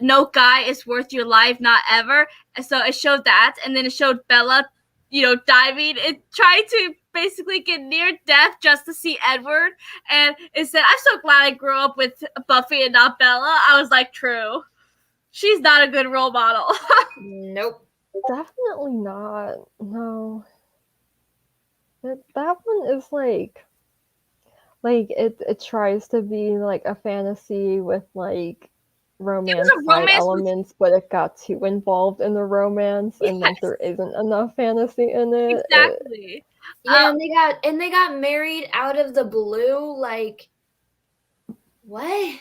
S1: no guy is worth your life, not ever. And so it showed that, and then it showed Bella, diving. It tried to basically get near death just to see Edward, and it said, "I'm so glad I grew up with Buffy and not Bella." I was like, "True, she's not a good role model."
S3: Nope.
S2: Definitely not. No. That one is like it tries to be like a fantasy with like romance side
S1: romance
S2: elements, but it got too involved in the romance and like
S1: Yes.
S2: there isn't enough fantasy in it.
S1: Exactly.
S3: Yeah, and they got married out of the blue. Like, what?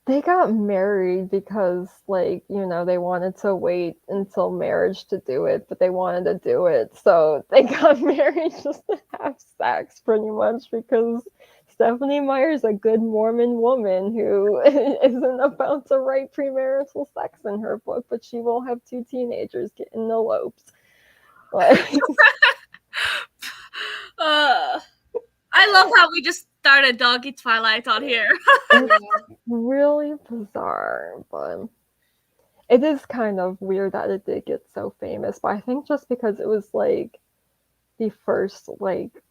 S2: They got married because like, they wanted to wait until marriage to do it, but they wanted to do it. So they got married just to have sex pretty much because Stephanie Meyer's a good Mormon woman who isn't about to write premarital sex in her book, but she will have 2 teenagers getting elopes. Like,
S1: I love how we just started doggy Twilight on here.
S2: it's really bizarre, but it is kind of weird that it did get so famous. But I think just because it was like the first like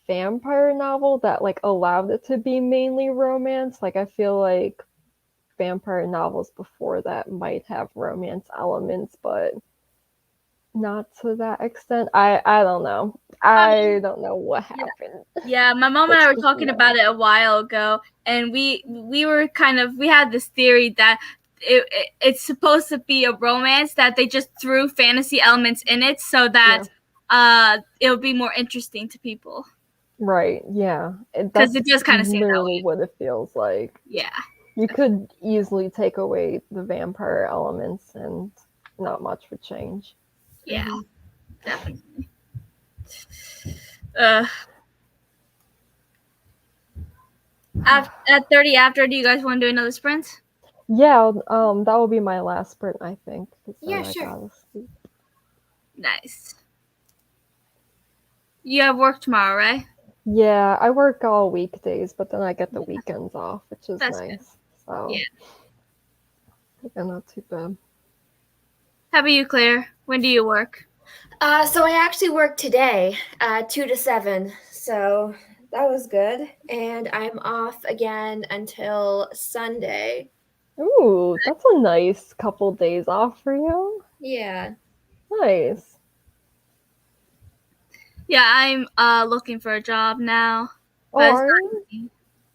S2: vampire novel that like allowed it to be mainly romance. Like I feel like vampire novels before that might have romance elements, but not to that extent. I don't know. I don't know what happened.
S1: Yeah, my mom and I were talking about it a while ago, and we had this theory that it's supposed to be a romance, that they just threw fantasy elements in it so that it'll be more interesting to people.
S2: Right, yeah.
S1: Because it does kind of seem that
S2: literally
S1: way.
S2: what it feels like.
S1: Yeah.
S2: You could easily take away the vampire elements and not much would change.
S1: Yeah, definitely. At 30 after, do you guys want to do another sprint?
S2: Yeah, that will be my last sprint, I think.
S3: Yeah, sure.
S1: Nice. You have work tomorrow, right?
S2: Yeah, I work all weekdays, but then I get the weekends off, which is
S1: That's
S2: nice.
S1: good.
S2: So, yeah, not too bad.
S1: How about you, Claire? When do you work?
S3: So I actually work today, 2 to 7. So that was good. And I'm off again until Sunday.
S2: Ooh, that's a nice couple days off for you.
S3: Yeah.
S2: Nice.
S1: Yeah, I'm looking for a job now.
S2: Oh, are you?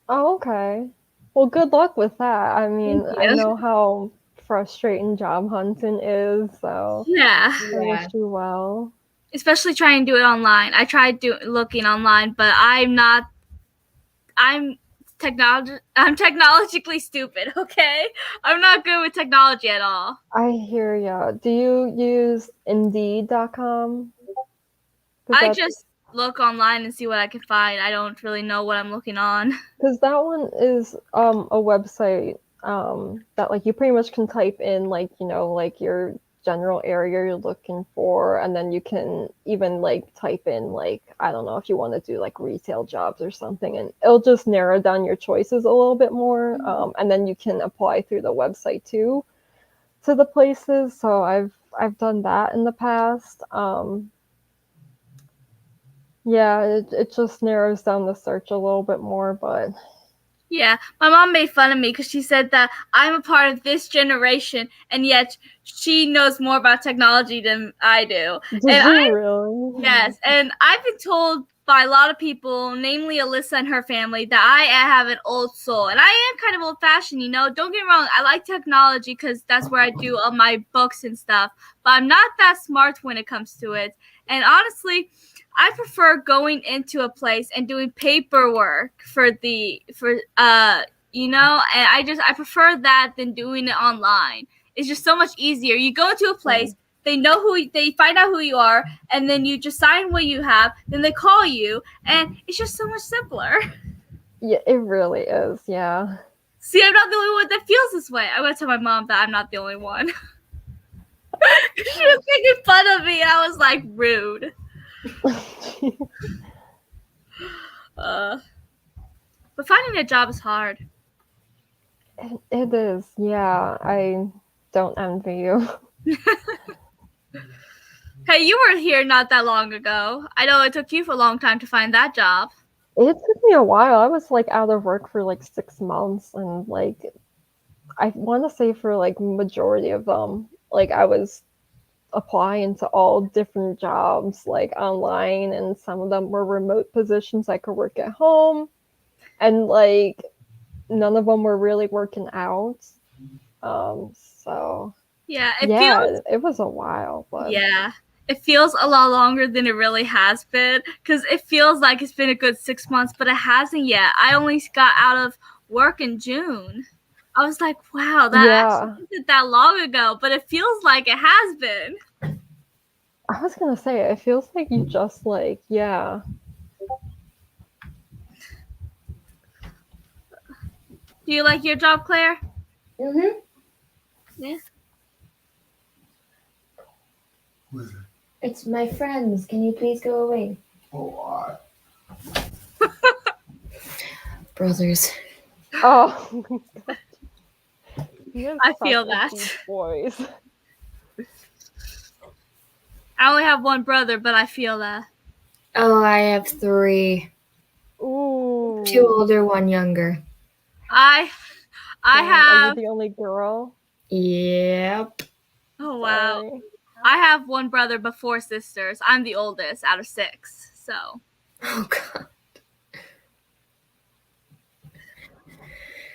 S2: Oh, okay. Well, good luck with that. I mean, I know how frustrating job hunting is, so
S1: yeah.
S2: I wish you well.
S1: Especially trying to do it online. I tried looking online, but I'm technologically stupid, okay? I'm not good with technology at all.
S2: I hear ya. Do you use Indeed.com?
S1: I just look online and see what I can find. I don't really know what I'm looking on.
S2: Because that one is a website that like you pretty much can type in like like your general area you're looking for, and then you can even like type in like, I don't know, if you want to do like retail jobs or something, and it'll just narrow down your choices a little bit more. And then you can apply through the website too to the places. So I've done that in the past. Yeah, it just narrows down the search a little bit more, but
S1: Yeah, my mom made fun of me because she said that I'm a part of this generation, and yet she knows more about technology than I do.
S2: did you really?
S1: Yes, and I've been told by a lot of people, namely Alyssa and her family, that I have an old soul, and I am kind of old-fashioned. Don't get me wrong. I like technology because that's where I do all my books and stuff, but I'm not that smart when it comes to it. And honestly, I prefer going into a place and doing paperwork and I prefer that than doing it online. It's just so much easier. You go into a place, they find out who you are, and then you just sign what you have, then they call you, and it's just so much simpler.
S2: Yeah, it really is. Yeah.
S1: See, I'm not the only one that feels this way. I went to my mom that I'm not the only one. She was making fun of me, and I was like, rude. But finding a job is hard.
S2: It is. Yeah, I don't envy you.
S1: Hey, you were here not that long ago. I know it took you for a long time to find that job.
S2: It took me a while. I was like out of work for like 6 months, and like I want to say for like majority of them, like I was applying to all different jobs like online, and some of them were remote positions I could work at home, and like none of them were really working out. So
S1: Yeah,
S2: it was a while, but
S1: yeah, it feels a lot longer than it really has been because it feels like it's been a good 6 months, but it hasn't yet. I only got out of work in June. I was like, wow, that actually isn't that long ago, but it feels like it has been.
S2: I was gonna say, it feels like you just like, yeah.
S1: Do you like your job, Claire?
S3: Mhm.
S1: Yeah.
S5: Who is it?
S3: It's my friends. Can you please go away?
S5: Oh,
S3: Brothers.
S2: Oh my god.
S1: I feel that.
S2: Boys.
S1: I only have one brother, but I feel that.
S3: Oh, I have 3.
S2: Ooh.
S3: 2 older, 1 younger.
S1: I
S2: Are
S1: have.
S2: you the only girl?
S3: Yep.
S1: Oh wow.
S2: Sorry.
S1: I have one brother but 4 sisters. I'm the oldest out of 6. So.
S3: Oh god.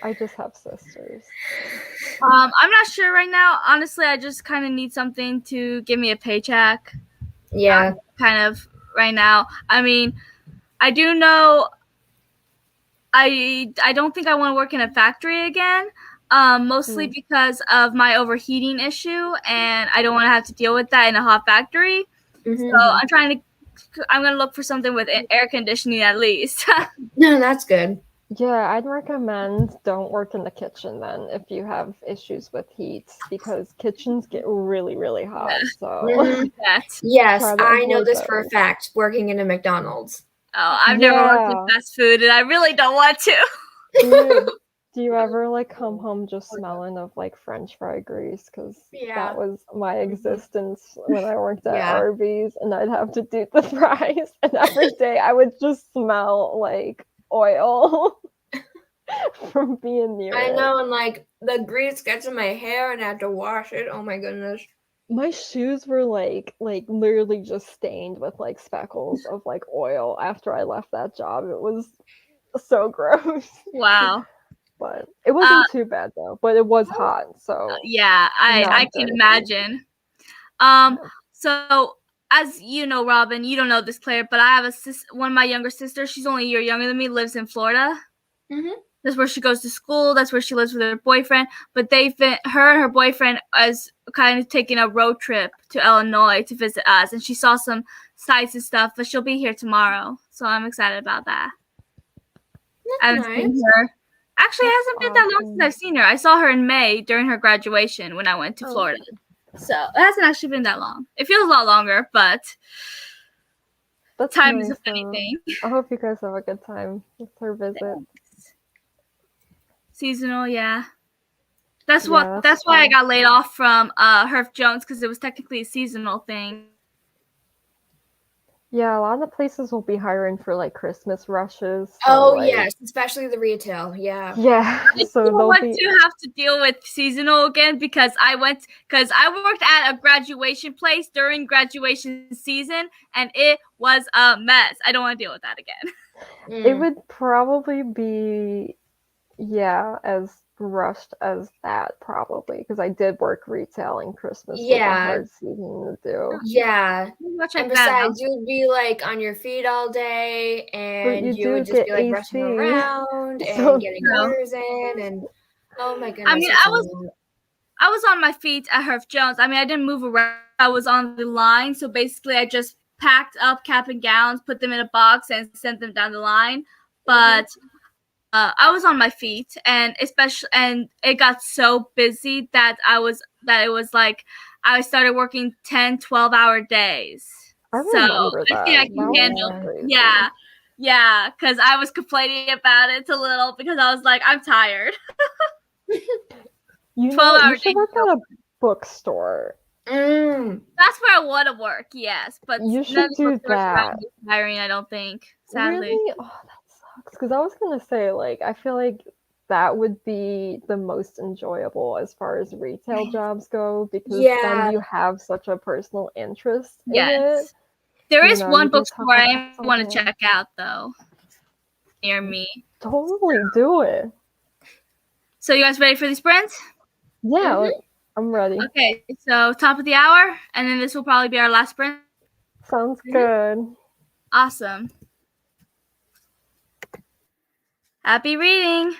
S2: I just have sisters.
S1: I'm not sure right now. Honestly, I just kind of need something to give me a paycheck.
S3: Yeah.
S1: Kind of right now. I mean, I do know I don't think I want to work in a factory again. Mostly because of my overheating issue, and I don't want to have to deal with that in a hot factory.
S3: Mm-hmm.
S1: So I'm gonna look for something with air conditioning at least.
S3: No, that's good.
S2: Yeah, I'd recommend don't work in the kitchen then if you have issues with heat, because kitchens get really, really hot.
S1: Yeah.
S2: So
S3: Mhm. Yes,
S2: try to
S3: I know
S2: avoid
S3: this for a
S2: those.
S3: fact, working in a McDonald's.
S1: Oh, I've never worked in fast food, and I really don't want to.
S2: Do you ever like come home just smelling of like French fry grease? Because
S3: Yeah.
S2: that was my existence when I worked at
S3: Yeah.
S2: Arby's, and I'd have to do the fries, and every day I would just smell like oil from being near
S3: I
S2: it.
S3: know, and like the grease gets in my hair, and I have to wash it. Oh my goodness.
S2: My shoes were like literally just stained with like speckles of like oil after I left that job. It was so gross.
S1: Wow.
S2: But it wasn't too bad though. But it was hot, so
S1: yeah, I can imagine. So as you know, Robin, you don't know this, Claire, but I have one of my younger sisters. She's only a year younger than me. Lives in Florida.
S3: Mm-hmm.
S1: That's where she goes to school. That's where she lives with her boyfriend. But her and her boyfriend is kind of taking a road trip to Illinois to visit us, and she saw some sights and stuff. But she'll be here tomorrow, so I'm excited about that. I haven't seen her. Actually, it hasn't been that long since I've seen her. I saw her in May during her graduation when I went to Florida. So it hasn't actually been that long. It feels a lot longer, but
S2: That's
S1: time
S2: nice,
S1: is a funny
S2: though.
S1: thing.
S2: I hope you guys have a good time with her visit.
S1: Seasonal, yeah. That's
S2: Yeah,
S1: That's why I
S2: fun.
S1: got laid off from Herf Jones, because it was technically a seasonal thing.
S2: Yeah, a lot of places will be hiring for like Christmas rushes. So,
S3: Oh
S2: like,
S3: yes, especially the retail. Yeah.
S2: yeah, so
S1: I don't
S2: they'll
S1: want
S2: be.
S1: to have to deal with seasonal again because I worked at a graduation place during graduation season and it was a mess. I don't want to deal with that again.
S2: It would probably be, yeah, as rushed as that, probably, because I did work retail and Christmas was a
S3: Yeah.
S2: hard season to do.
S3: Yeah.
S1: Maybe I'll check
S3: And
S1: that out.
S3: besides, you'd be like on your feet all day, and
S2: you
S3: you
S2: do
S3: would just
S2: get
S3: be like
S2: AC.
S3: rushing around
S2: So-
S3: and getting
S1: True.
S3: orders in, and oh my goodness.
S1: I mean,
S3: it's a lot.
S1: I was on my feet at Herf Jones. I mean, I didn't move around. I was on the line, so basically, I just packed up cap and gowns, put them in a box, and sent them down the line. But I was on my feet, and it got so busy that it was like I started working 10, 12-hour days.
S2: I
S1: So
S2: remember
S1: I think I
S2: that.
S1: can
S2: That was
S1: handle.
S2: crazy.
S1: Yeah, because I was complaining about it a little because I was like, I'm tired.
S2: You
S1: 12-hour
S2: should
S1: days.
S2: work at a bookstore.
S1: That's where I want to work, yes, but
S2: You
S1: none
S2: should
S1: of the
S2: do
S1: bookstores around
S2: that.
S1: me is hiring, I don't think. Sadly.
S2: Really? Oh, that sucks. Because I was gonna say, like, I feel like that would be the most enjoyable as far as retail jobs go, because
S3: Yeah.
S2: then you have such a personal interest in it.
S1: Yes. There
S2: You
S1: is
S2: know,
S1: one
S2: you can
S1: bookstore
S2: talk
S1: I
S2: about
S1: want to
S2: something.
S1: check out though, near me.
S2: Totally do it.
S1: So you guys ready for these sprints?
S2: Yeah, I'm ready.
S1: Okay, so top of the hour, and then this will probably be our last sprint.
S2: Sounds good.
S1: Awesome. Happy reading.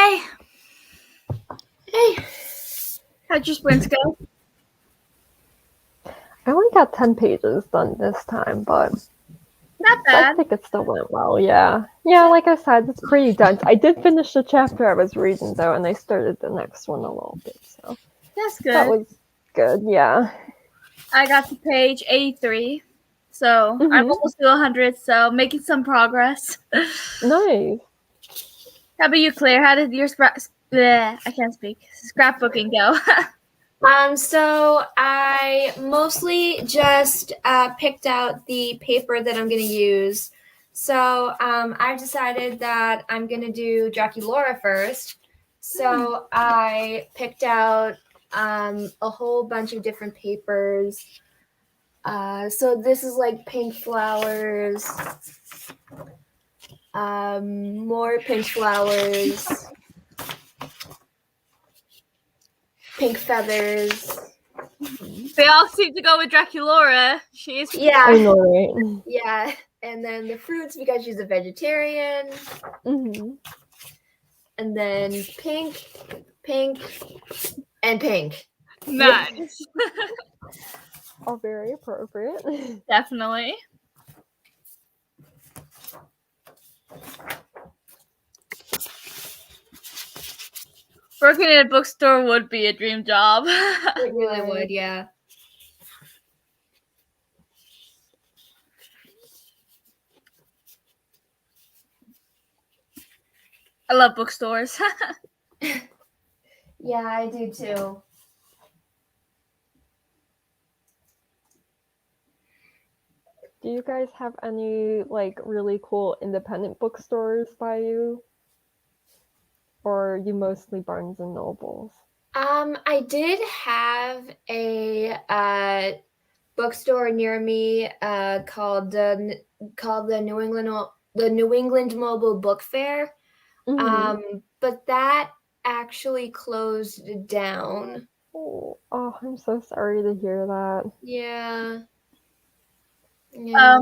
S1: Hey,
S3: Hey.
S1: how'd your sprints go?
S2: I only got 10 pages done this time, but
S1: Not
S2: I
S1: bad.
S2: think it still went well, yeah. Yeah, like I said, it's pretty dense. I did finish the chapter I was reading, though, and I started the next one a little bit, so
S1: That's
S2: that
S1: good.
S2: was good, yeah.
S1: I got to page 83, so I'm
S2: Mhm.
S1: almost to 100, so making some progress.
S2: Nice.
S1: How about you, Claire? How did your I can't speak. Scrapbooking go?
S3: So I mostly just picked out the paper that I'm going to use. So I've decided that I'm going to do Draculaura first. So I picked out a whole bunch of different papers. So this is like pink flowers, more pink flowers, pink feathers.
S1: They all seem to go with Draculaura. She is.
S2: I
S3: Yeah,
S2: know, right?
S3: yeah. And then the fruits because she's a vegetarian.
S2: Mhm.
S3: And then pink, pink, and pink.
S1: Nice.
S2: All very appropriate.
S1: Definitely. Working in a bookstore would be a dream job.
S3: It really
S2: Right.
S3: would, yeah.
S1: I love bookstores.
S3: Yeah, I do too.
S2: Do you guys have any like really cool independent bookstores by you? Or are you mostly Barnes and Nobles?
S3: I did have a bookstore near me called the New England Mobile Book Fair.
S2: Mhm.
S3: But that actually closed down.
S2: Oh, I'm so sorry to hear that.
S3: Yeah. Yeah.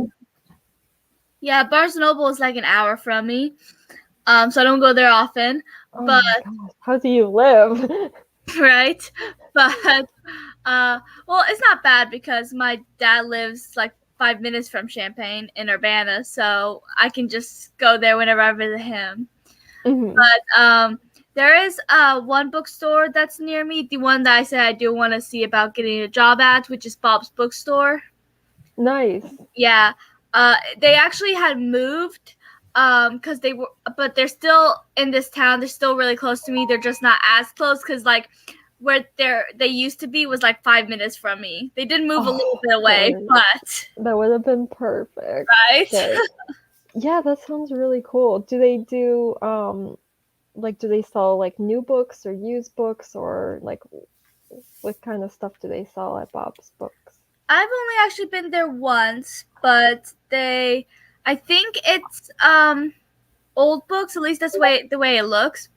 S1: Yeah, Barnes and Noble is like an hour from me. So I don't go there often.
S2: Oh
S1: But
S2: my gosh, how do you live?
S1: right? But well, it's not bad because my dad lives like 5 minutes from Champaign in Urbana, so I can just go there whenever I visit him.
S2: Mhm.
S1: But there is one bookstore that's near me, the one that I said I do want to see about getting a job at, which is Bob's Bookstore.
S2: Nice.
S1: Yeah. They actually had moved because they were, but they're still in this town. They're still really close to me. They're just not as close because like where they used to be was like 5 minutes from me. They did move a little bit away,
S2: darn.
S1: but
S2: That would have been perfect.
S1: right.
S2: But yeah, that sounds really cool. Do they do like do they sell like new books or used books or like what kind of stuff do they sell at Bob's Books?
S1: I've only actually been there once, but I think it's old books. At least that's the way it looks.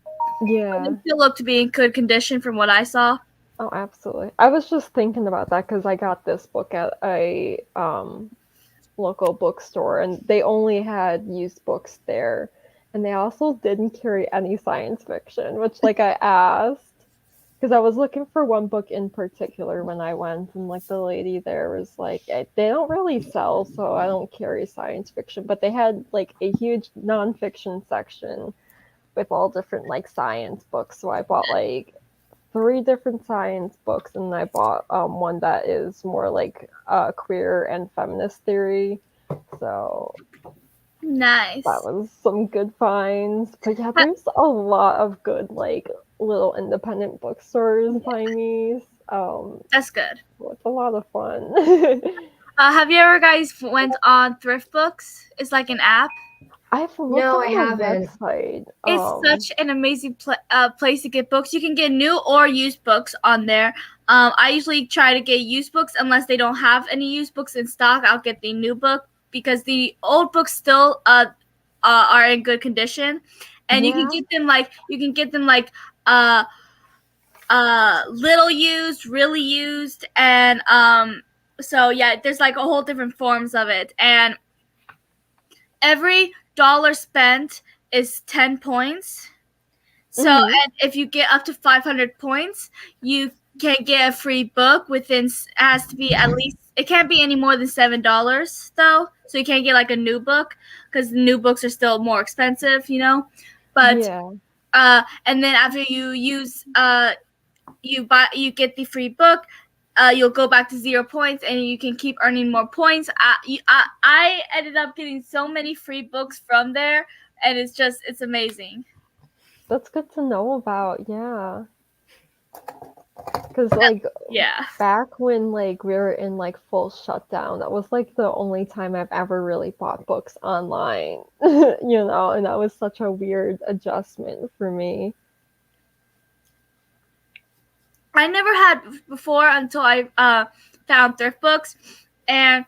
S2: Yeah.
S1: They still look to be in good condition from what I saw.
S2: Oh, absolutely. I was just thinking about that because I got this book at a local bookstore and they only had used books there. And they also didn't carry any science fiction, which like I asked because I was looking for one book in particular when I went, and like the lady there was like, they don't really sell, so I don't carry science fiction. But they had like a huge nonfiction section with all different like science books. So I bought like 3 different science books, and I bought one that is more like queer and feminist theory. So
S1: Nice.
S2: that was some good finds. But yeah, there's a lot of good like little independent bookstores by me.
S1: That's good.
S2: It's a lot of fun.
S1: Have you ever guys went on Thrift Books? It's like an app.
S2: I've looked
S3: No,
S2: on
S3: I
S2: the
S3: haven't.
S2: website.
S1: It's such an amazing place to get books. You can get new or used books on there. I usually try to get used books unless they don't have any used books in stock. I'll get the new book because the old books still are in good condition, and you can get them like little used, really used, and so yeah, there's like a whole different forms of it, and every dollar spent is 10 points. So, and if you get up to 500 points, you can get a free book within. It has to be at least. It can't be any more than $7 though. So you can't get like a new book because new books are still more expensive, you know. But
S2: Yeah.
S1: and then after you use you get the free book. You'll go back to 0 points, and you can keep earning more points. I ended up getting so many free books from there, and it's amazing.
S2: That's good to know about, yeah. Because, like,
S1: Yeah.
S2: back when, like, we were in, like, full shutdown, that was, like, the only time I've ever really bought books online, you know, and that was such a weird adjustment for me.
S1: I never had before until I found thrift books, and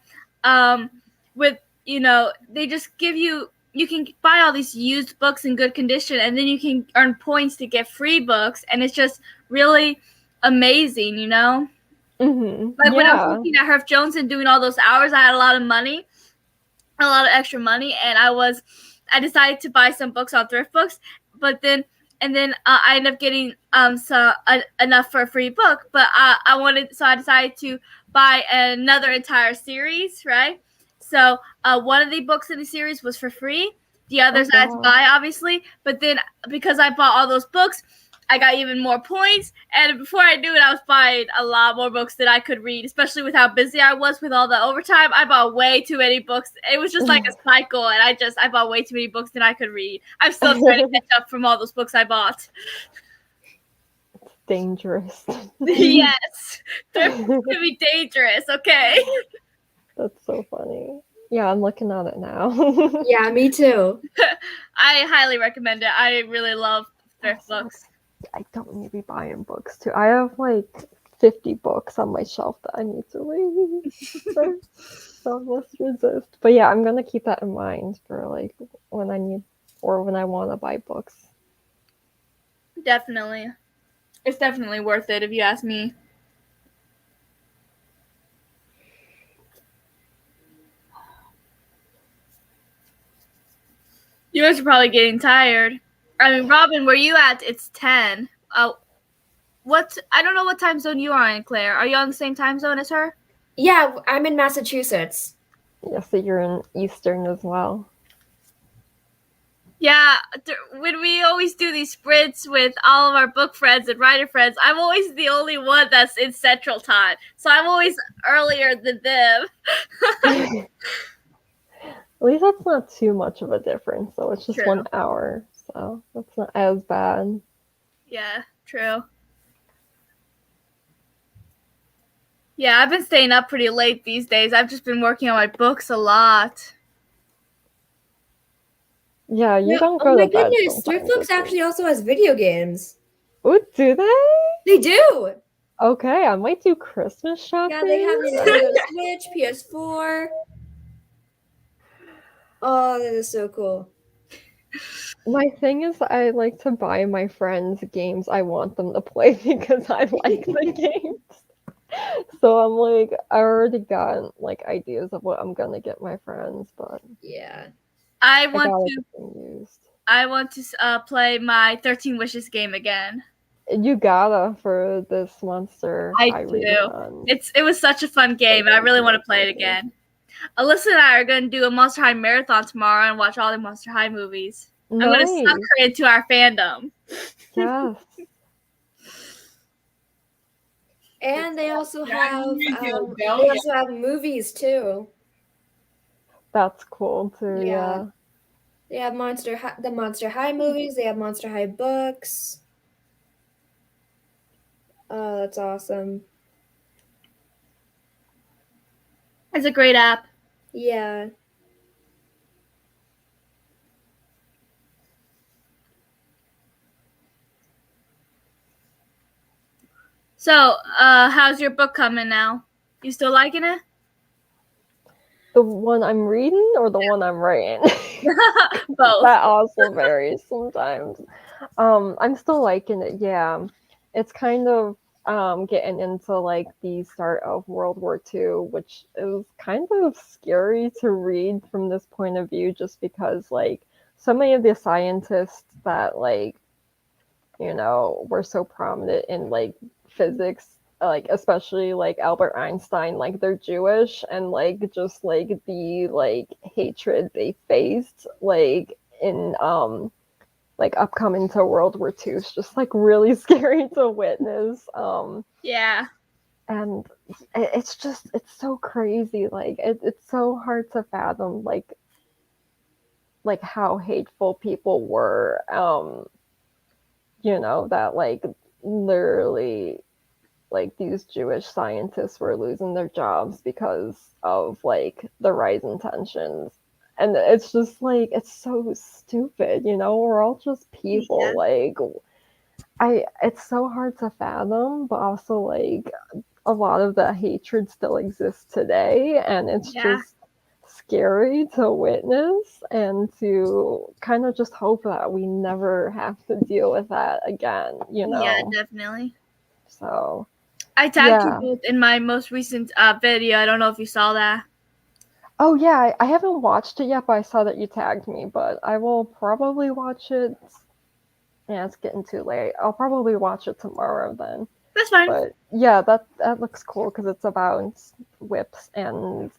S1: with they just give you can buy all these used books in good condition, and then you can earn points to get free books, and it's just really amazing, you know. Like when I was
S2: Yeah.
S1: working at Herf Jones and doing all those hours, I had a lot of money, a lot of extra money, and I decided to buy some books on thrift books, but then I ended up getting enough for a free book, but I decided to buy another entire series, right? So one of the books in the series was for free. The others I had to buy, obviously, but then because I bought all those books, I got even more points, and before I knew it, I was buying a lot more books that I could read, especially with how busy I was with all the overtime. I bought way too many books. It was just like a cycle, and I bought way too many books that I could read. I'm still trying to catch up from all those books I bought.
S2: Dangerous.
S1: Yes. Thrift books can be dangerous, okay?
S2: That's so funny. Yeah, I'm looking at it now.
S3: Yeah, me too.
S1: I highly recommend it. I really love thrift books.
S2: I don't need to be buying books too. I have like 50 books on my shelf that I need to read. So I must resist. But yeah, I'm gonna keep that in mind for like when I need or when I want to buy books.
S1: Definitely. It's definitely worth it if you ask me. You guys are probably getting tired. I mean, Robin, where you at? It's 10. I don't know what time zone you are in, Claire. Are you on the same time zone as her?
S3: Yeah, I'm in Massachusetts.
S2: Yeah, so you're in Eastern as well.
S1: Yeah, when we always do these sprints with all of our book friends and writer friends, I'm always the only one that's in Central Time. So I'm always earlier than them.
S2: At least that's not too much of a difference, so it's just
S1: True.
S2: 1 hour, so that's not as bad.
S1: Yeah, true. Yeah, I've been staying up pretty late these days. I've just been working on my books a lot.
S2: Yeah, you don't
S3: Oh
S2: go
S3: my
S2: to bed
S3: goodness, Thrift
S2: sometimes.
S3: Books actually also has video games.
S2: Oh, do they?
S3: They do.
S2: Okay, I might do Christmas shopping.
S3: Yeah, they have Nintendo Switch, PS4. Oh, that is so cool.
S2: My thing is I like to buy my friends games I want them to play because I like the games. So I'm like, I already got like ideas of what I'm gonna get my friends, but
S3: Yeah.
S1: I
S2: got
S1: want to
S2: everything used.
S1: play my 13 Wishes game again.
S2: You gotta for this Monster High Readathon.
S1: It was such a fun game. I really want to play it again. Alyssa and I are going to do a Monster High marathon tomorrow and watch all the Monster High movies. I'm going to suck her into our fandom.
S2: Yes.
S3: And they also have movies too.
S2: That's cool too, yeah.
S3: They have the Monster High movies, they have Monster High books. Oh, that's awesome.
S1: It's a great app.
S3: Yeah.
S1: So, how's your book coming now? You still liking it?
S2: The one I'm reading or the one I'm writing?
S1: Both.
S2: That also varies sometimes. I'm still liking it, yeah. It's kind of getting into like the start of World War II, which is kind of scary to read from this point of view, just because like so many of the scientists that like were so prominent in like physics, like especially like Albert Einstein, like they're Jewish, and like just like the like hatred they faced like in like upcoming to World War II is just like really scary to witness.
S1: Yeah.
S2: And it's so crazy. Like it's so hard to fathom like how hateful people were. That like literally like these Jewish scientists were losing their jobs because of like the rising tensions. And it's just like it's so stupid, we're all just people.
S1: Yeah.
S2: Like it's so hard to fathom, but also like a lot of the hatred still exists today, and it's
S1: Yeah.
S2: just scary to witness and to kind of just hope that we never have to deal with that again,
S1: Yeah, definitely.
S2: So
S1: I tagged
S2: yeah.
S1: you both in my most recent video. I don't know if you saw that.
S2: Oh yeah, I haven't watched it yet, but I saw that you tagged me, but I will probably watch it. Yeah, it's getting too late. I'll probably watch it tomorrow then.
S1: That's fine.
S2: But yeah, that looks cool because it's about whips, and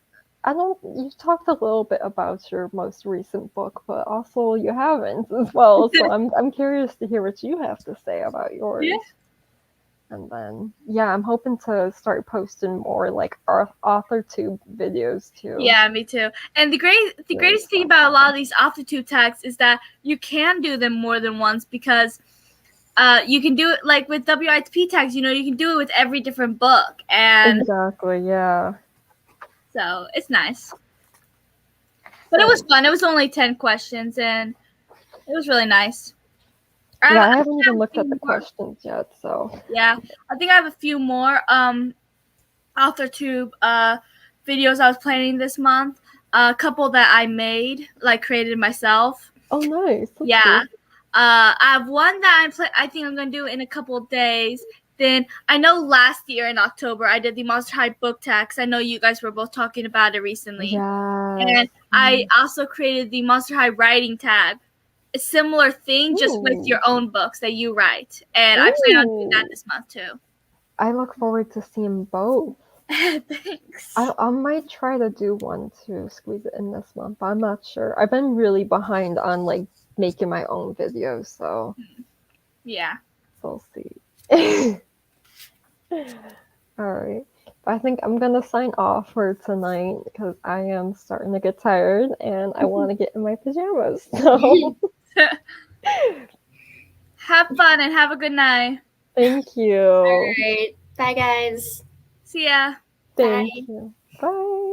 S2: you talked a little bit about your most recent book, but also you haven't as well. So I'm curious to hear what you have to say about yours.
S1: Yeah.
S2: And then I'm hoping to start posting more like AuthorTube videos too.
S1: Yeah, me too. And the greatest thing about a lot of these AuthorTube tags is that you can do them more than once, because you can do it like with WITP tags. You can do it with every different book, and
S2: exactly, yeah.
S1: So it's nice. But it was fun. It was only 10 questions, and it was really nice.
S2: I haven't even looked at the questions yet, so.
S1: Yeah, I think I have a few more AuthorTube videos I was planning this month. A couple that I made, like created myself.
S2: Oh, nice. That's
S1: yeah.
S2: cool.
S1: I have one that I think I'm going to do in a couple of days. Then I know last year in October I did the Monster High book tag. I know you guys were both talking about it recently.
S2: Yeah.
S1: And I also created the Monster High writing tag. A similar thing, just with your own books that you write. And I plan on doing that this month too.
S2: I look forward to seeing both.
S1: Thanks.
S2: I might try to do one to squeeze it in this month, but I'm not sure. I've been really behind on like making my own videos, so
S1: yeah,
S2: we'll see. All right, but I think I'm gonna sign off for tonight because I am starting to get tired and I want to get in my pajamas. So
S1: have fun and have a good night.
S2: Thank you.
S3: All right, bye guys.
S1: See ya.
S2: Thank you. Bye.